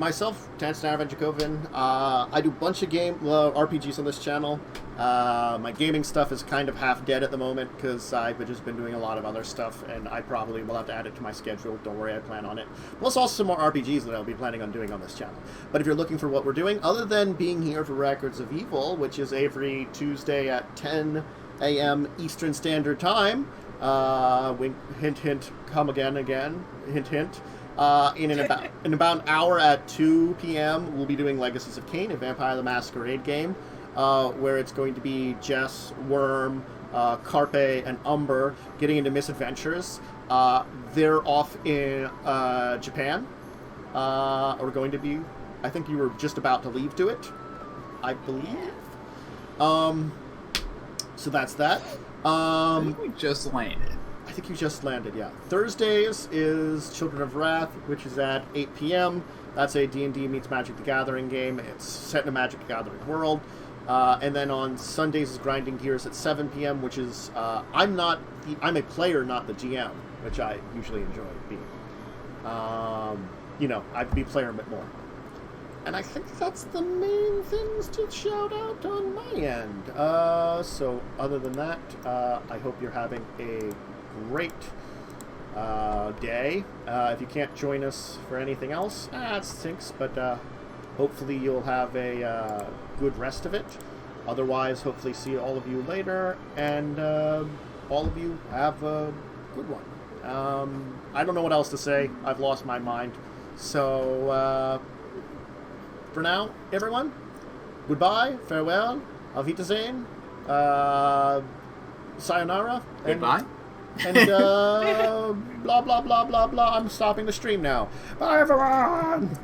Myself, Tansnarvan Dracovin. I do a bunch of RPGs on this channel. My gaming stuff is kind of half dead at the moment because I've just been doing a lot of other stuff, and I probably will have to add it to my schedule. Don't worry, I plan on it. Plus also some more RPGs that I'll be planning on doing on this channel. But if you're looking for what we're doing, other than being here for Records of Evil, which is every Tuesday at 10 a.m. Eastern Standard Time, wink, hint, hint, come again, hint, hint. In about an hour at 2 p.m., we'll be doing Legacies of Kain, a Vampire the Masquerade game, where it's going to be Jess, Worm, Carpe, and Umber getting into misadventures. They're off in Japan. Or going to be. I think you were just about to leave to it, I believe. So that's that. I think we just landed. I think you just landed, yeah. Thursdays is Children of Wrath, which is at 8 p.m. That's a D&D meets Magic the Gathering game. It's set in a Magic the Gathering world. And then on Sundays is Grinding Gears at 7 p.m., which is... I'm a player, not the GM, which I usually enjoy being. I'd be player a bit more. And I think that's the main things to shout out on my end. So other than that, I hope you're having a great day. If you can't join us for anything else, it stinks, but hopefully you'll have a good rest of it. Otherwise, hopefully see all of you later, and all of you have a good one. I don't know what else to say. I've lost my mind. So, for now, everyone, goodbye, farewell, auf Wiedersehen, sayonara, Goodbye. and blah, blah, blah, blah, blah. I'm stopping the stream now. Bye, everyone!